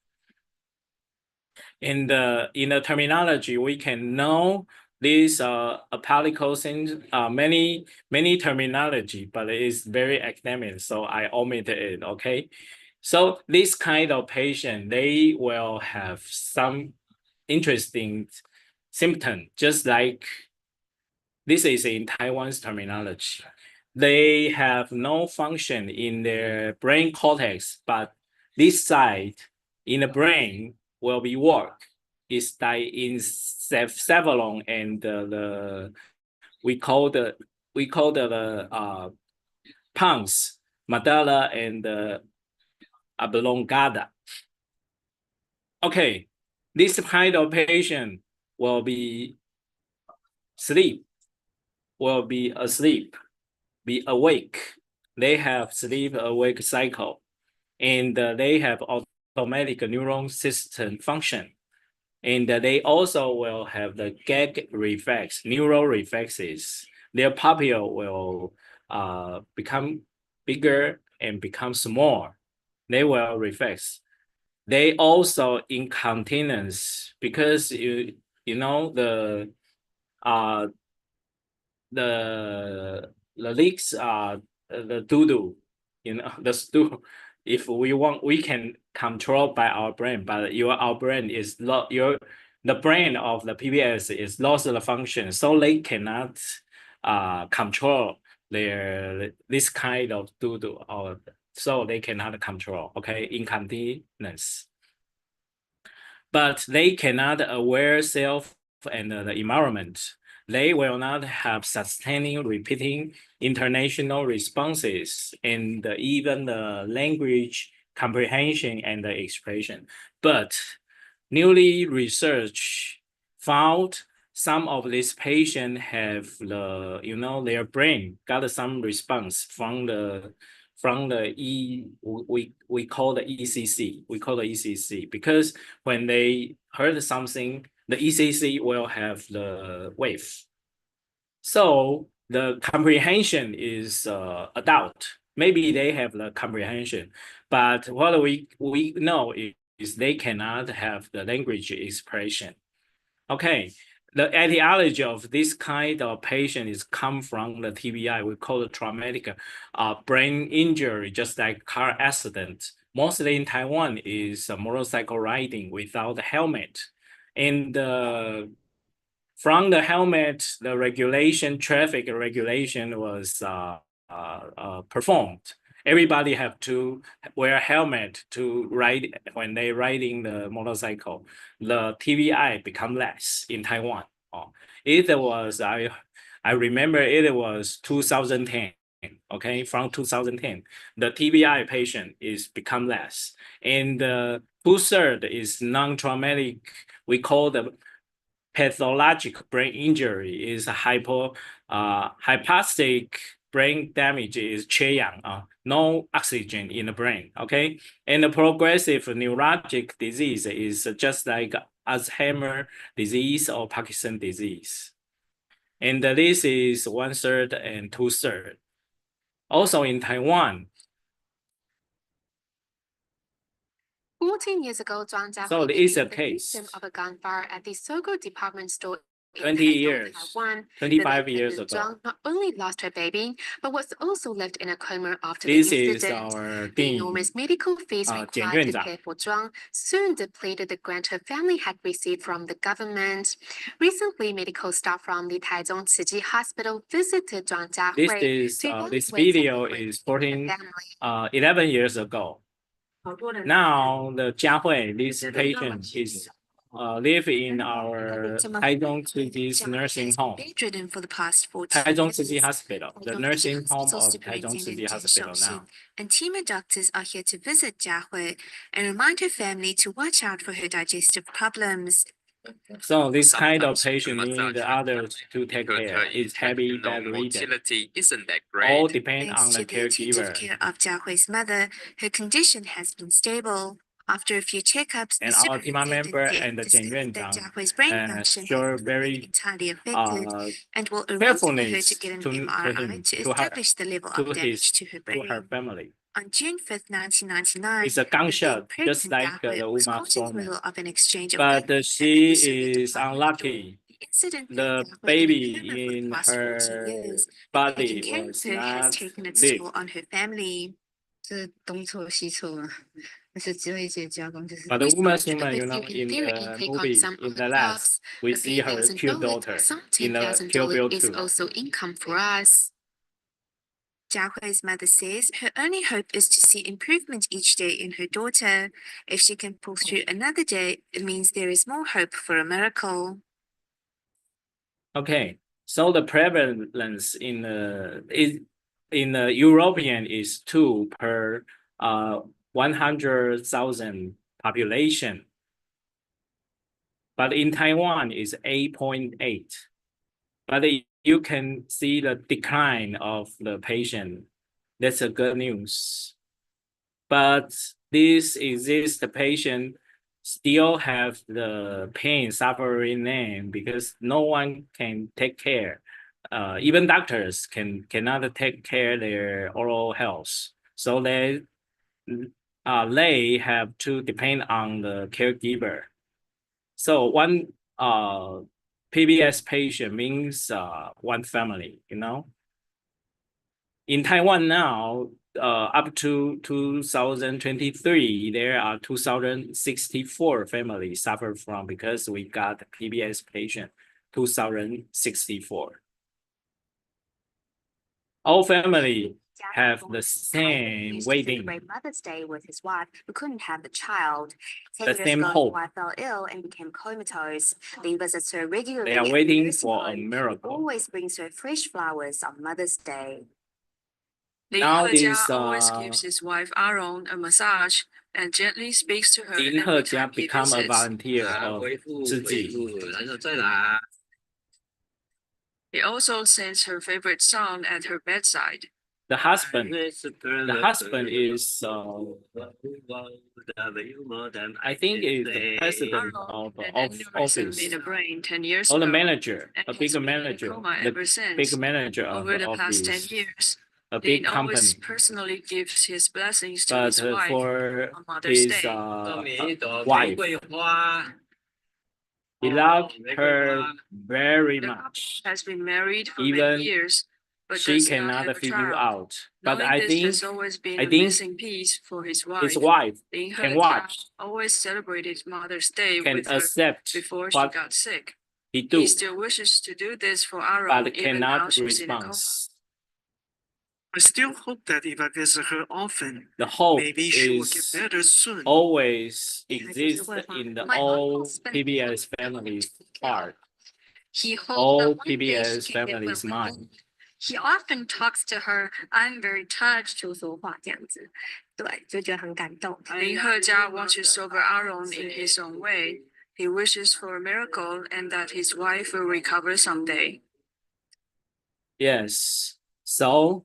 And in the terminology, we can know this apalical thing, many terminology, but it is very academic, so I omitted it. Okay, so this kind of patient, they will have some interesting symptom, just like this is in Taiwan's terminology. They have no function in their brain cortex, but this side in the brain will be work. It's like in cephalon and we call the pons, medulla and oblongata. Okay, this kind of patient will be asleep, be awake. They have sleep-awake cycle, and they have automatic neuron system function. And they also will have the gag reflex, neural reflexes. Their pupil will become bigger and become small. They will reflex. They also incontinence because you know the leaks are the doo-doo, you know, the stool. If we want, we can control by our brain, but our brain is not the brain of the PBS is lost the function, so they cannot control this kind of doo-doo, or so they cannot control. Okay, incontinence, but they cannot aware self and the environment. They will not have sustaining, repeating international responses and even the language comprehension and the expression. But newly research found some of these patients have their brain got some response from the we call the ECC. We call the ECC because when they heard something, the ECC will have the wave. So the comprehension is adult. Maybe they have the comprehension, but what we know is they cannot have the language expression. Okay, the etiology of this kind of patient is come from the TBI. We call it traumatic brain injury, just like car accident. Mostly in Taiwan is motorcycle riding without a helmet. And from the helmet, the regulation, traffic regulation was performed. Everybody have to wear a helmet to ride when they riding the motorcycle. The TBI become less in Taiwan. It was I remember it was 2010. Okay, from 2010, the TBI patient is become less, and 2/3 is non-traumatic. We call the pathologic brain injury is hypoxic brain damage is 缺氧, no oxygen in the brain, okay? And the progressive neurologic disease is just like Alzheimer's disease or Parkinson's disease. And this is 1/3 and 2/3. Also in Taiwan. 14 years ago, Zhang Jiahui So it is a became the case. victim of a gunfire at the Sogo department store in 20 Taichung, years, Taiwan. 25 The years victim, ago. Zhang not only lost her baby, but was also left in a coma after This the is incident. our The dean, enormous medical fees Jian required to Yuanzang. care for Zhang soon depleted the grant her family had received from the government. Recently, medical staff from the Taichung Tzu Hospital visited Zhang This Jiahui is to this evaluate video her is family. 11 years ago. Now the Jiahui, this patient is live in our Taichung Tzu nursing home. Bedridden for the past 14 Taichung Tzu years. Hospital, the nursing home of Taichung Tzu Hospital now. And team of doctors are here to visit Jiahui and remind her family to watch out for her digestive problems. So this kind of patient need others to take care. It's heavy bedridden. Motility isn't that great. All depend Thanks on the to the attentive caregiver. care of Jiahui's mother, her condition has been stable. After a few checkups, And the our team member superintendent and the discovered Jian that Yuanzang Jiahui's brain function sure has not very been entirely affected and will arrange for her carefulness to get an to MRI him, to to her, establish the level to of damage his, to her to her brain. family. On June 5th, 1999, It's a gunshot, the just like pregnant the Jiahui was Uma caught in the Storm. middle of an exchange of But gunfire she at the Sogo is department unlucky. store. The incident The left Jiahui in a coma baby for the in past 14 her years, and body taking care was of her has not taken its live. toll on her family. But the Uma Storm, Research in could the take on movie, some in of the the last, jobs. we A see few her thousand cute dollars, daughter some in the Kill $10,000 Bill is 2. also income for us. Jiahui's mother says her only hope is to see improvement each day in her daughter. If she can pull through another day, it means there is more hope for a miracle. Okay, so the prevalence in the European is 2 per 100,000 population, but in Taiwan is 8.8. But you can see the decline of the patient. That's a good news. But this exists the patient still have the pain suffering name because no one can take care. Even doctors cannot take care of their oral health. So they have to depend on the caregiver. So one PBS patient means one family, you know. In Taiwan now, up to 2023, there are 2,064 families suffer from because we got PBS patient, 2,064. All family have the same waiting. Celebrate Mother's Day with his wife, who couldn't have the child. The 10 years same ago, his hope. wife fell ill and became comatose. They visit her regularly. They are at the waiting nursing for a home. He miracle. always brings her fresh flowers on Mother's Day. Now this always gives his wife Aaron a massage and gently speaks to her Lin every Hejia time he become a visits. volunteer of 自己. He also sings her favorite song at her bedside. The husband is I think is the president of Aneurysm office in the brain 10 years or the ago, manager, and a he's bigger been in manager, coma the ever since. big manager of Over the past 10 office, years, a big Dean always company. personally gives his blessings to But his wife for on Mother's his Day. wife, he loved her very The couple much. has been married for Even many years, but she does not cannot have a figure child. out. But Knowing I this think has always been I a think missing piece for his his wife. wife Being can her watch, always celebrated Mother's Day can with her accept before she what got sick. he He do, still wishes to do this for Aaron but even now cannot she's in a coma. respond. I still hope that if I visit her often, The hope maybe she will get is better soon. always exist in the My all uncle spent PBS family's heart, He hoped all that one day PBS she can get family's well mind. He often talks to her. I'm very touched，就说话这样子，对，就觉得很感动。林贺家 watches over Aaron in his own way. He wishes for a miracle and that his wife will recover someday. Yes. So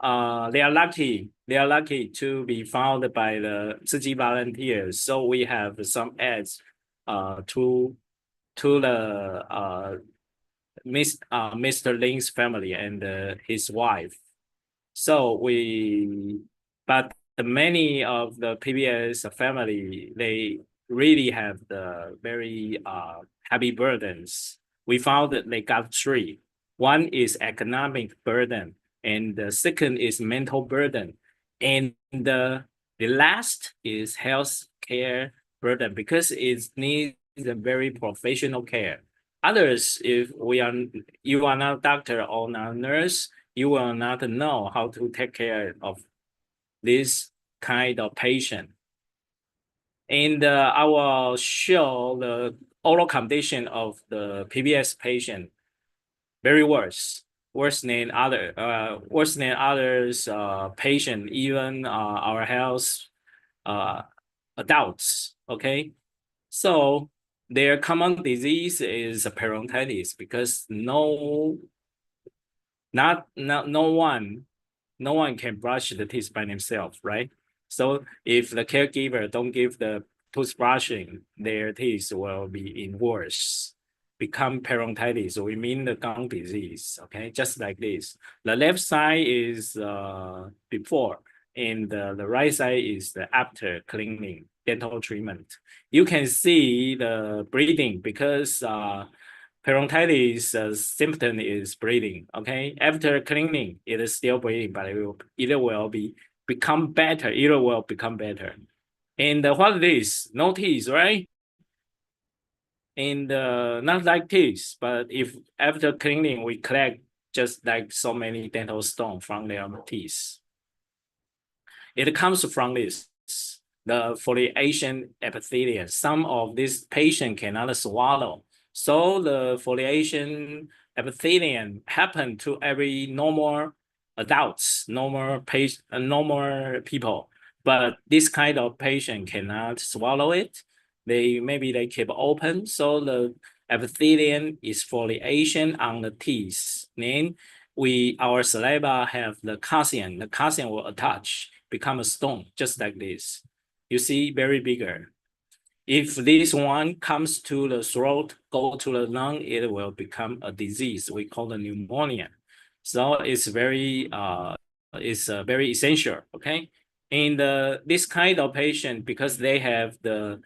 they are lucky. They are lucky to be found by the Tzu Chi volunteers. So we have some ads to the Mr. Ling's family and his wife. So but many of the PBS family, they really have the very heavy burdens. We found that they got three. One is economic burden, and the second is mental burden, and the last is health care burden because it needs a very professional care. Others, if you are not a doctor or not a nurse, you will not know how to take care of this kind of patient. And I will show the oral condition of the PBS patient very worse than others patient, even our health adults. Okay, so their common disease is peritonitis because no one can brush the teeth by themselves, right? So if the caregiver don't give the toothbrushing, their teeth will be in worse, become peritonitis. We mean the gum disease, okay? Just like this. The left side is before, and the right side is the after cleaning dental treatment. You can see the bleeding because peritonitis symptom is bleeding. Okay, after cleaning, it is still bleeding, but it will become better. It will become better. And what it is? No teeth, right? And not like teeth, but if after cleaning we collect just like so many dental stone from their teeth, it comes from this. The foliation epithelium. Some of these patients cannot swallow. So the foliation epithelium happen to every normal adults, normal people. But this kind of patient cannot swallow it. Maybe they keep open. So the epithelium is foliation on the teeth. Then our saliva have the calcium. The calcium will attach, become a stone, just like this. You see, very bigger. If this one comes to the throat, go to the lung, it will become a disease. We call it pneumonia. So it's very essential. Okay, and this kind of patient, because they have the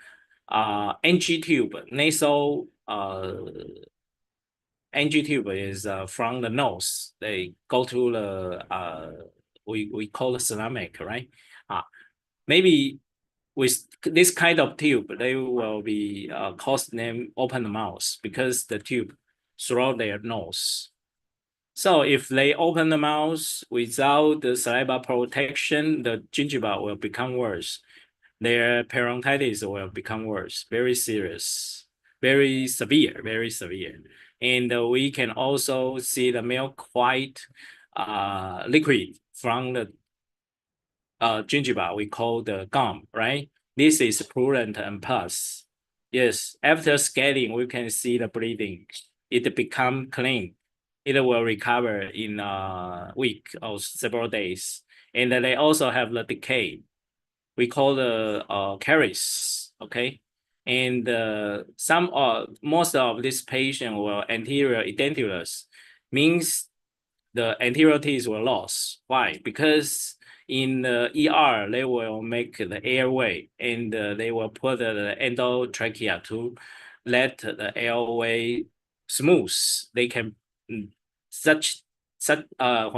NG tube, nasal NG tube is from the nose. They go to the we call it stomach, right? Maybe with this kind of tube, they will be cause them open the mouth because the tube through their nose. So if they open the mouth without the saliva protection, the gingiva will become worse. Their peritonitis will become worse, very serious, very severe, very severe. And we can also see the milk white liquid from the gingiva, we call the gum, right? This is purulent and pus. Yes, after scaling, we can see the bleeding. It become clean. it will recover in a week or several days. And then they also have the decay. We call the caries, okay? And most of this patient were anterior edentulous, means the anterior teeth were lost. Why? Because in the ER, they will make the airway and they will put the endotrachea to let the airway smooth. They can when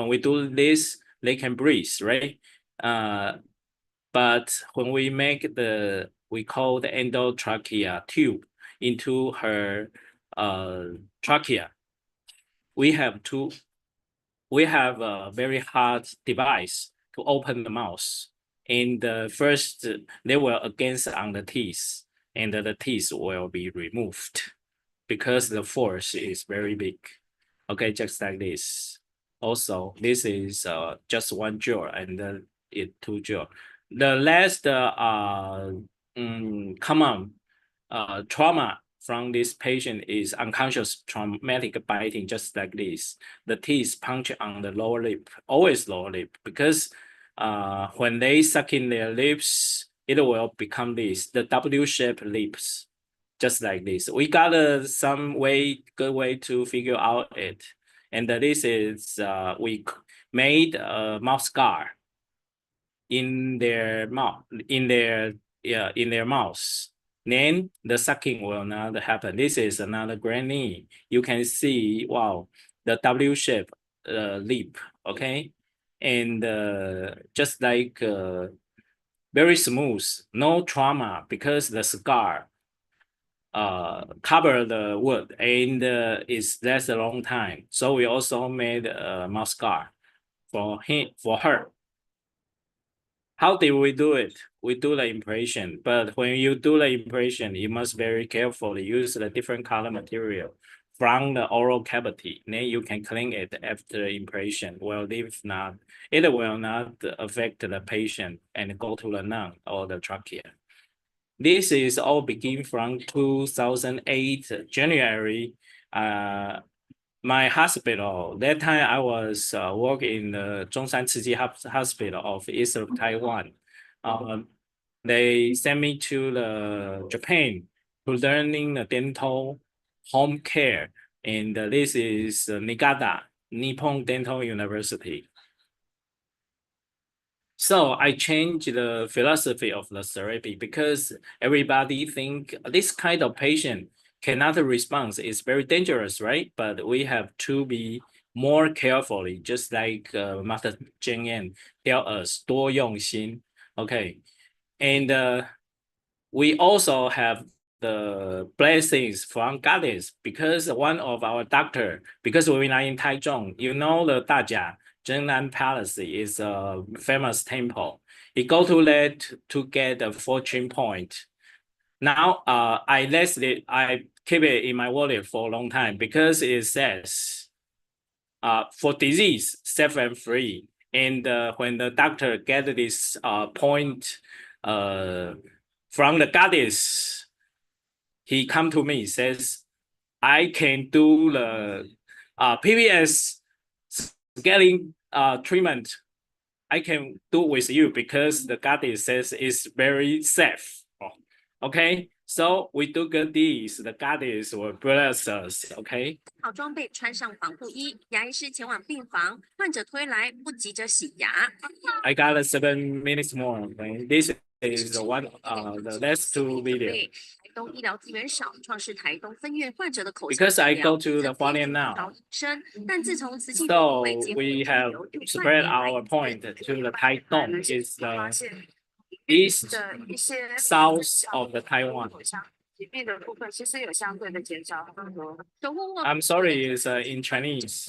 we do this, they can breathe, right? But when we make we call the endotrachea tube into her trachea, we have a very hard device to open the mouth. And first, they will against on the teeth, and the teeth will be removed because the force is very big. Okay, just like this. Also, this is just one jaw and two jaw. The last common trauma from this patient is unconscious traumatic biting, just like this. The teeth punch on the lower lip, always lower lip, because when they suck in their lips, it will become the W-shaped lips, just like this. We got some good way to figure out it. And this is, we made a mouth scar in their mouth, in their mouths. Then the sucking will not happen. This is another granny. You can see, wow, the W-shaped lip, okay? And just like very smooth, no trauma, because the scar cover the wood and it's lasts a long time. So we also made a mouth scar for her. How did we do it? We do the impression, but when you do the impression, you must very carefully use the different color material from the oral cavity. Then you can clean it after impression. Well, if not, it will not affect the patient and go to the lung or the trachea. This is all begin from 2008 January. My hospital, that time I was working in the Zhongshan Tzu Hospital of East of Taiwan. They sent me to Japan to learning the dental home care. And this is Niigata, Nippon Dental University. So I changed the philosophy of the therapy because everybody think this kind of patient cannot respond. It's very dangerous, right? But we have to be more carefully, just like Master Zheng Yan tell us, 多用心. Okay, and we also have the blessings from goddess, because one of our doctor, because we're not in Taichung, you know the Dajia Zhengnan Palace is a famous temple. You go to that to get a fortune point. Now, I keep it in my wallet for a long time because it says, for disease, safe and free. And when the doctor get this point from the goddess, he come to me, says, I can do the PBS scaling treatment. I can do with you because the goddess says it's very safe. Okay, so we do good deeds. The goddess will bless us. Okay. 好装备，穿上防护衣，牙医师前往病房，患者推来，不急着洗牙。I got 7 minutes more. Okay? This is the last two videos. 台东医疗资源少，创是台东分院患者的口腔 Because I go to the Hualien now. 但自从慈济 So we have spread our point to the Taitung. It's the east, south of the Taiwan. I'm sorry, it's in Chinese.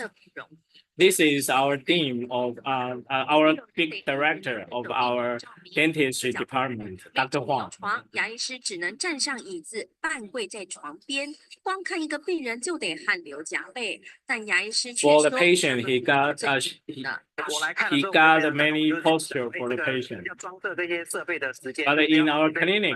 This is our team of our big director of our dentistry department, Dr. Huang. 牙医师只能站上椅子，半跪在床边，光看一个病人就得汗流浃背。但牙医师却 For 说 the patient, he got many posture for the patient. But in our clinic,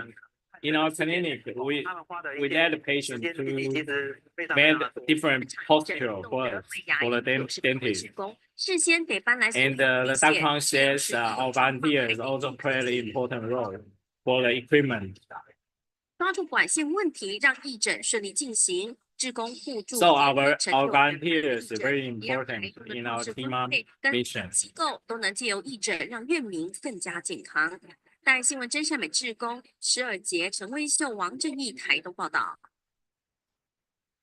in our clinic, we 他们花的 we 一些 let the patient 时间比例其 to 实非常 make 多。 different 诊 posture 动 for 的 us, 牙 for the 医有时会 dentist. 施工，事先得搬来所有 And 的 the 器械， doctor 这样 says 是 our 以状况 volunteers 来 also 定 play an 自己 important role for the equipment. 抓住管线问题，让义诊顺利进行。志工互助 So 协 our 成 our 就人 volunteers 义 are 诊， very 也让台 important 中的 in 教 our 师分 TMA 会跟 mission. 机构都能借由义诊，让院民更加健康。带新闻真善美志工12节陈威秀、王正义台东报道。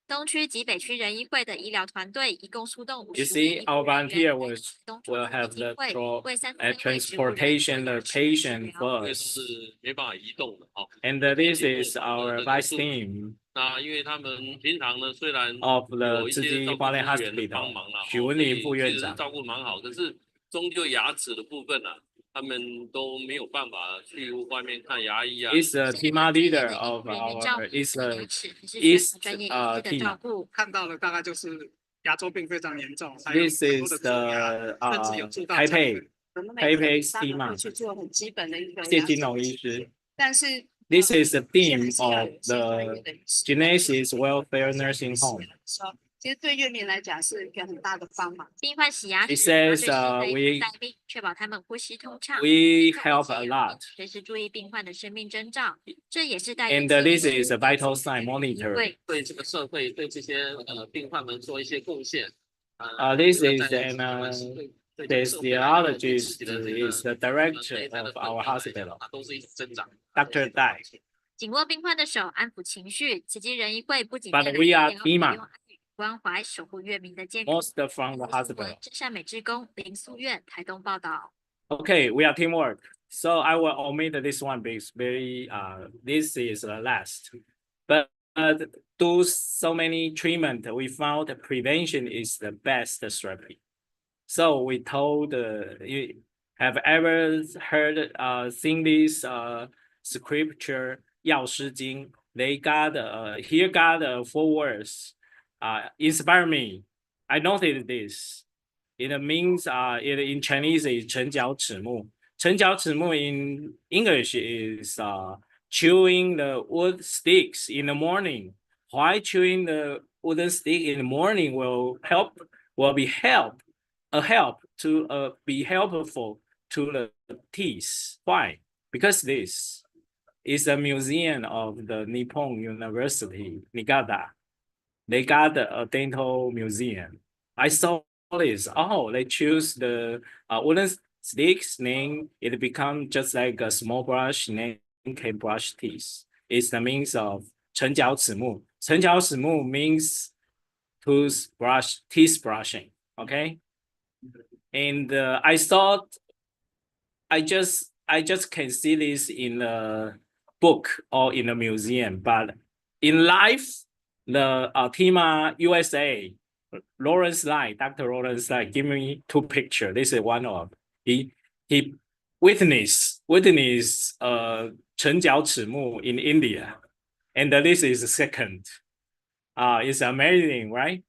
东区及北区人医会的医疗团队一共出动 You 55 see, 名医 our 护人 volunteer 员， was 东 will 中 have 基金 the 会 tro 为3 transportation the patient for 因为 us. 都是没办法移动的哦。 And 而 this 且 is 做 our 这个 vice 手术 team 那因为他们平常呢，虽然 of the 有一些 Ziji 照顾 Hualien 服务员的帮 Hospital. 忙啦，许哦，所文林副以其实院长。照顾蛮好，可是终究牙齿的部分啊，他们都没有办法去外面看牙医啊。 Is the team leader of our is the East team. 看到的大概就是牙周病非常严重，还有 This 很多 is 的蛀牙， the 甚至有蛀到 Taipei 我们每天 Taipei 他们会 team. 去做很基本的一个谢牙齿金龙医的检师。查，但是 This is the 现 team 在是要 of 有一些专业 the 的医师 Genesis Welfare Nursing Home. 说，其实对院民来讲是一个很大的帮忙。病患洗牙 It 时，要 says 对石培 we 带病，确保他们呼吸通畅。 we help a lot. 随时注意病患的生命征兆，这也是带 And this is a vital sign monitor. 对这个社会对这些病患们做一些贡献。This 这个 is 在 an 台湾是对这个社会来讲对自 physiologist 己的这个 is the director 内在的 of 本 our 能来讲 hospital. 它都是一种增长。 Dr. Dai. 紧握病患的手，安抚情绪。慈济人医会不仅 But 带来 we 医 are 疗， TMA. 也用爱与关怀守护院民的健康。 Most from the 新闻 hospital. 真善美志工林素苑台东报道。 Okay, we are teamwork. So I will omit this one because this is the last. But do so many treatment, we found that prevention is the best therapy. So we told you have ever heard seen this scripture 药师经 they got here got 4 words inspire me. I noted this. It means it in Chinese is 成脚齿目. 成脚齿目 in English is chewing the wood sticks in the morning. Why chewing the wooden stick in the morning will be helpful to the teeth. Why? Because this is a museum of the Nippon University, Niigata. They got a dental museum. I saw this. Oh, they choose the wooden sticks, then it become just like a small brush, then can brush teeth. It's the means of 成脚齿目. 成脚齿目 means teeth brushing. Okay. And I thought I just can see this in a book or in a museum, but in life, the TIMA USA, Lawrence Lai, Dr. Lawrence Lai, give me 2 pictures. This is one of he witnessed 成脚齿目 in India, and this is the second. It's amazing, right?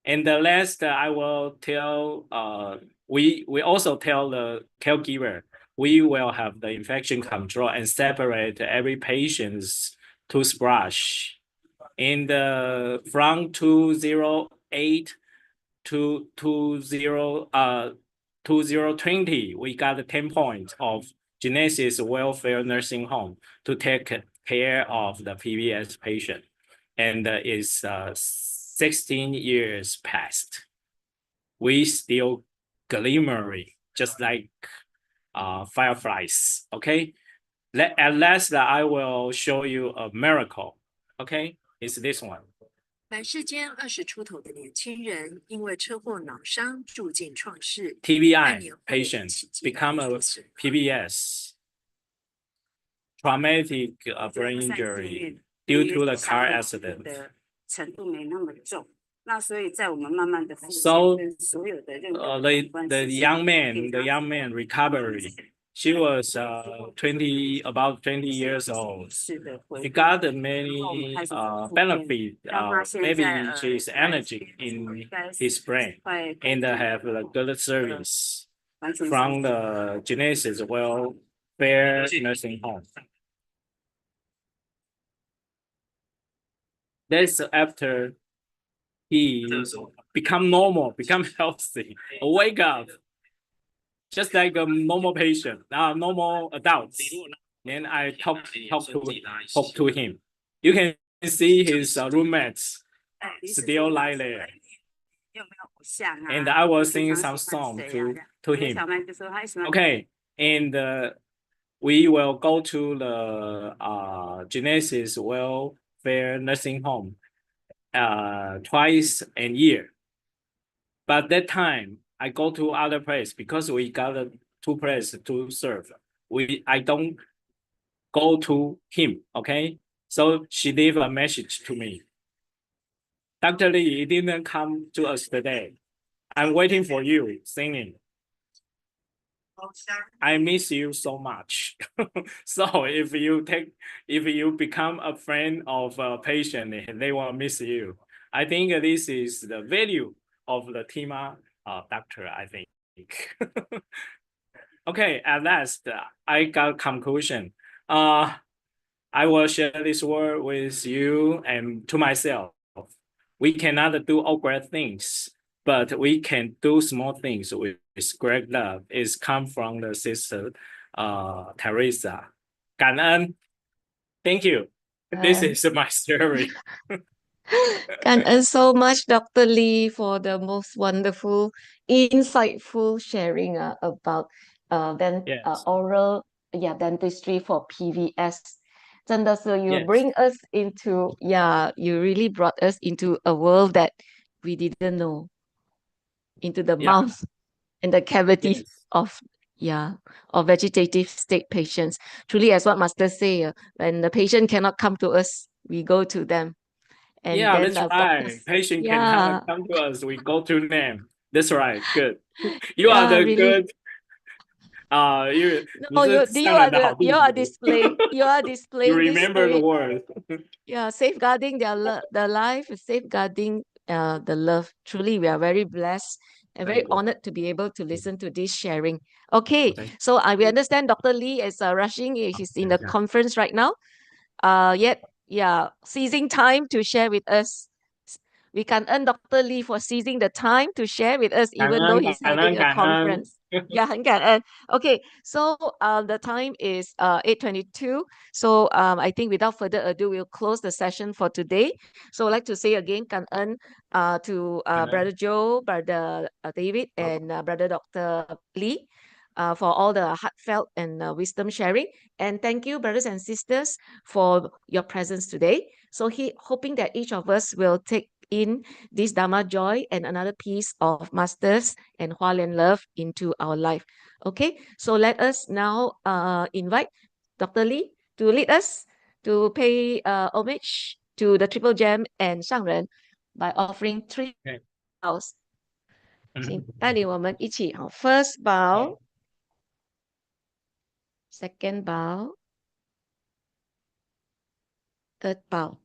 And the last, I will tell. We also tell the caregiver we will have the infection control and separate every patient's toothbrush. And from 2008 to 2020, we got 10 points of Genesis Welfare Nursing Home to take care of the PBS patient. And it's 16 years past. We still glimmering, just like fireflies. Okay. At last, I will show you a miracle. Okay, it's this one. 凡世间20出头的年轻人，因为车祸脑伤住进创世 TBI patient become a PBS, traumatic brain injury due to the car accident. 程度没那么重，那所以在我们慢慢的复健 So 跟所有的任何 the young man recovery. She was about 20 years old. 是的， She got many benefit. Maybe she's energy in his brain and have a good service from the Genesis Welfare Nursing Home. That's after he become normal, become healthy, wake up, just like a normal patient, normal adults. Then I talk to him. You can see his roommates still lie there. And I was singing some song to him. Okay, and we will go to the Genesis Welfare Nursing Home twice a year. But that time I go to other place because we got two places to serve. I don't go to him, okay? So she leave a message to me. Dr. Lee didn't come to us today. I'm waiting for you singing. I miss you so much. So if you become a friend of a patient, they will miss you. I think this is the value of the TIMA doctor, I think. Okay, at last, I got conclusion. I will share this word with you and to myself. We cannot do all great things, but we can do small things with great love. It's come from the sister Teresa. 感恩. Thank you. This is my story. Thank you so much, Dr. Lee, for the most wonderful, insightful sharing about oral dentistry for PVS. 真的是 you Yes. bring us into, you really brought us into a world that we didn't know, into the mouth and the cavity of vegetative state patients. Truly, as what Master say, when the patient cannot come to us, we go to them. And then That's right. Patient can come to us. We go to them. That's right. Good. You are the really good. You are displaying You this remember the spirit. word. Safeguarding their life, safeguarding the love. Truly, we are very blessed and very honored to be able to listen to this sharing. Okay, so we understand Dr. Lee is rushing. He's in the conference right now. Seizing time to share with us. We can earn Dr. Lee for seizing the time to share with us, even though he's having a conference. Okay, so the time is 8:22. So I think without further ado, we'll close the session for today. So I'd like to say again, kan ơn to Brother Joe, Brother David, and Brother Dr. Lee. For all the heartfelt and wisdom sharing. And thank you, brothers and sisters, for your presence today. So hoping that each of us will take in this Dharma joy and another piece of Masters and Hualien love into our life. Okay, so let us now invite Dr. Lee to lead us to pay homage to the Triple Gem and Shangren by offering 3 bows. 请带领我们一起，first bow, second bow, third bow,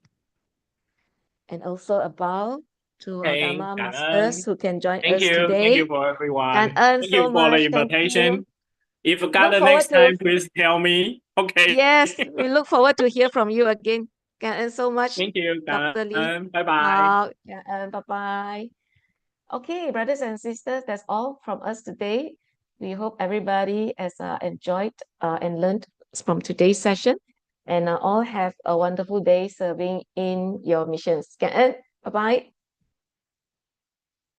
and also a bow to our Dharma masters who can join us today. Thank you for everyone. Thank you for the invitation. If you got the next time, please tell me. Okay. Yes, we look forward to hear from you again. Thank you so much. Thank you, Dr. Lee. Bye-bye. Bye-bye. Okay, brothers and sisters, that's all from us today. We hope everybody has enjoyed and learned from today's session, and all have a wonderful day serving in your missions. Bye-bye.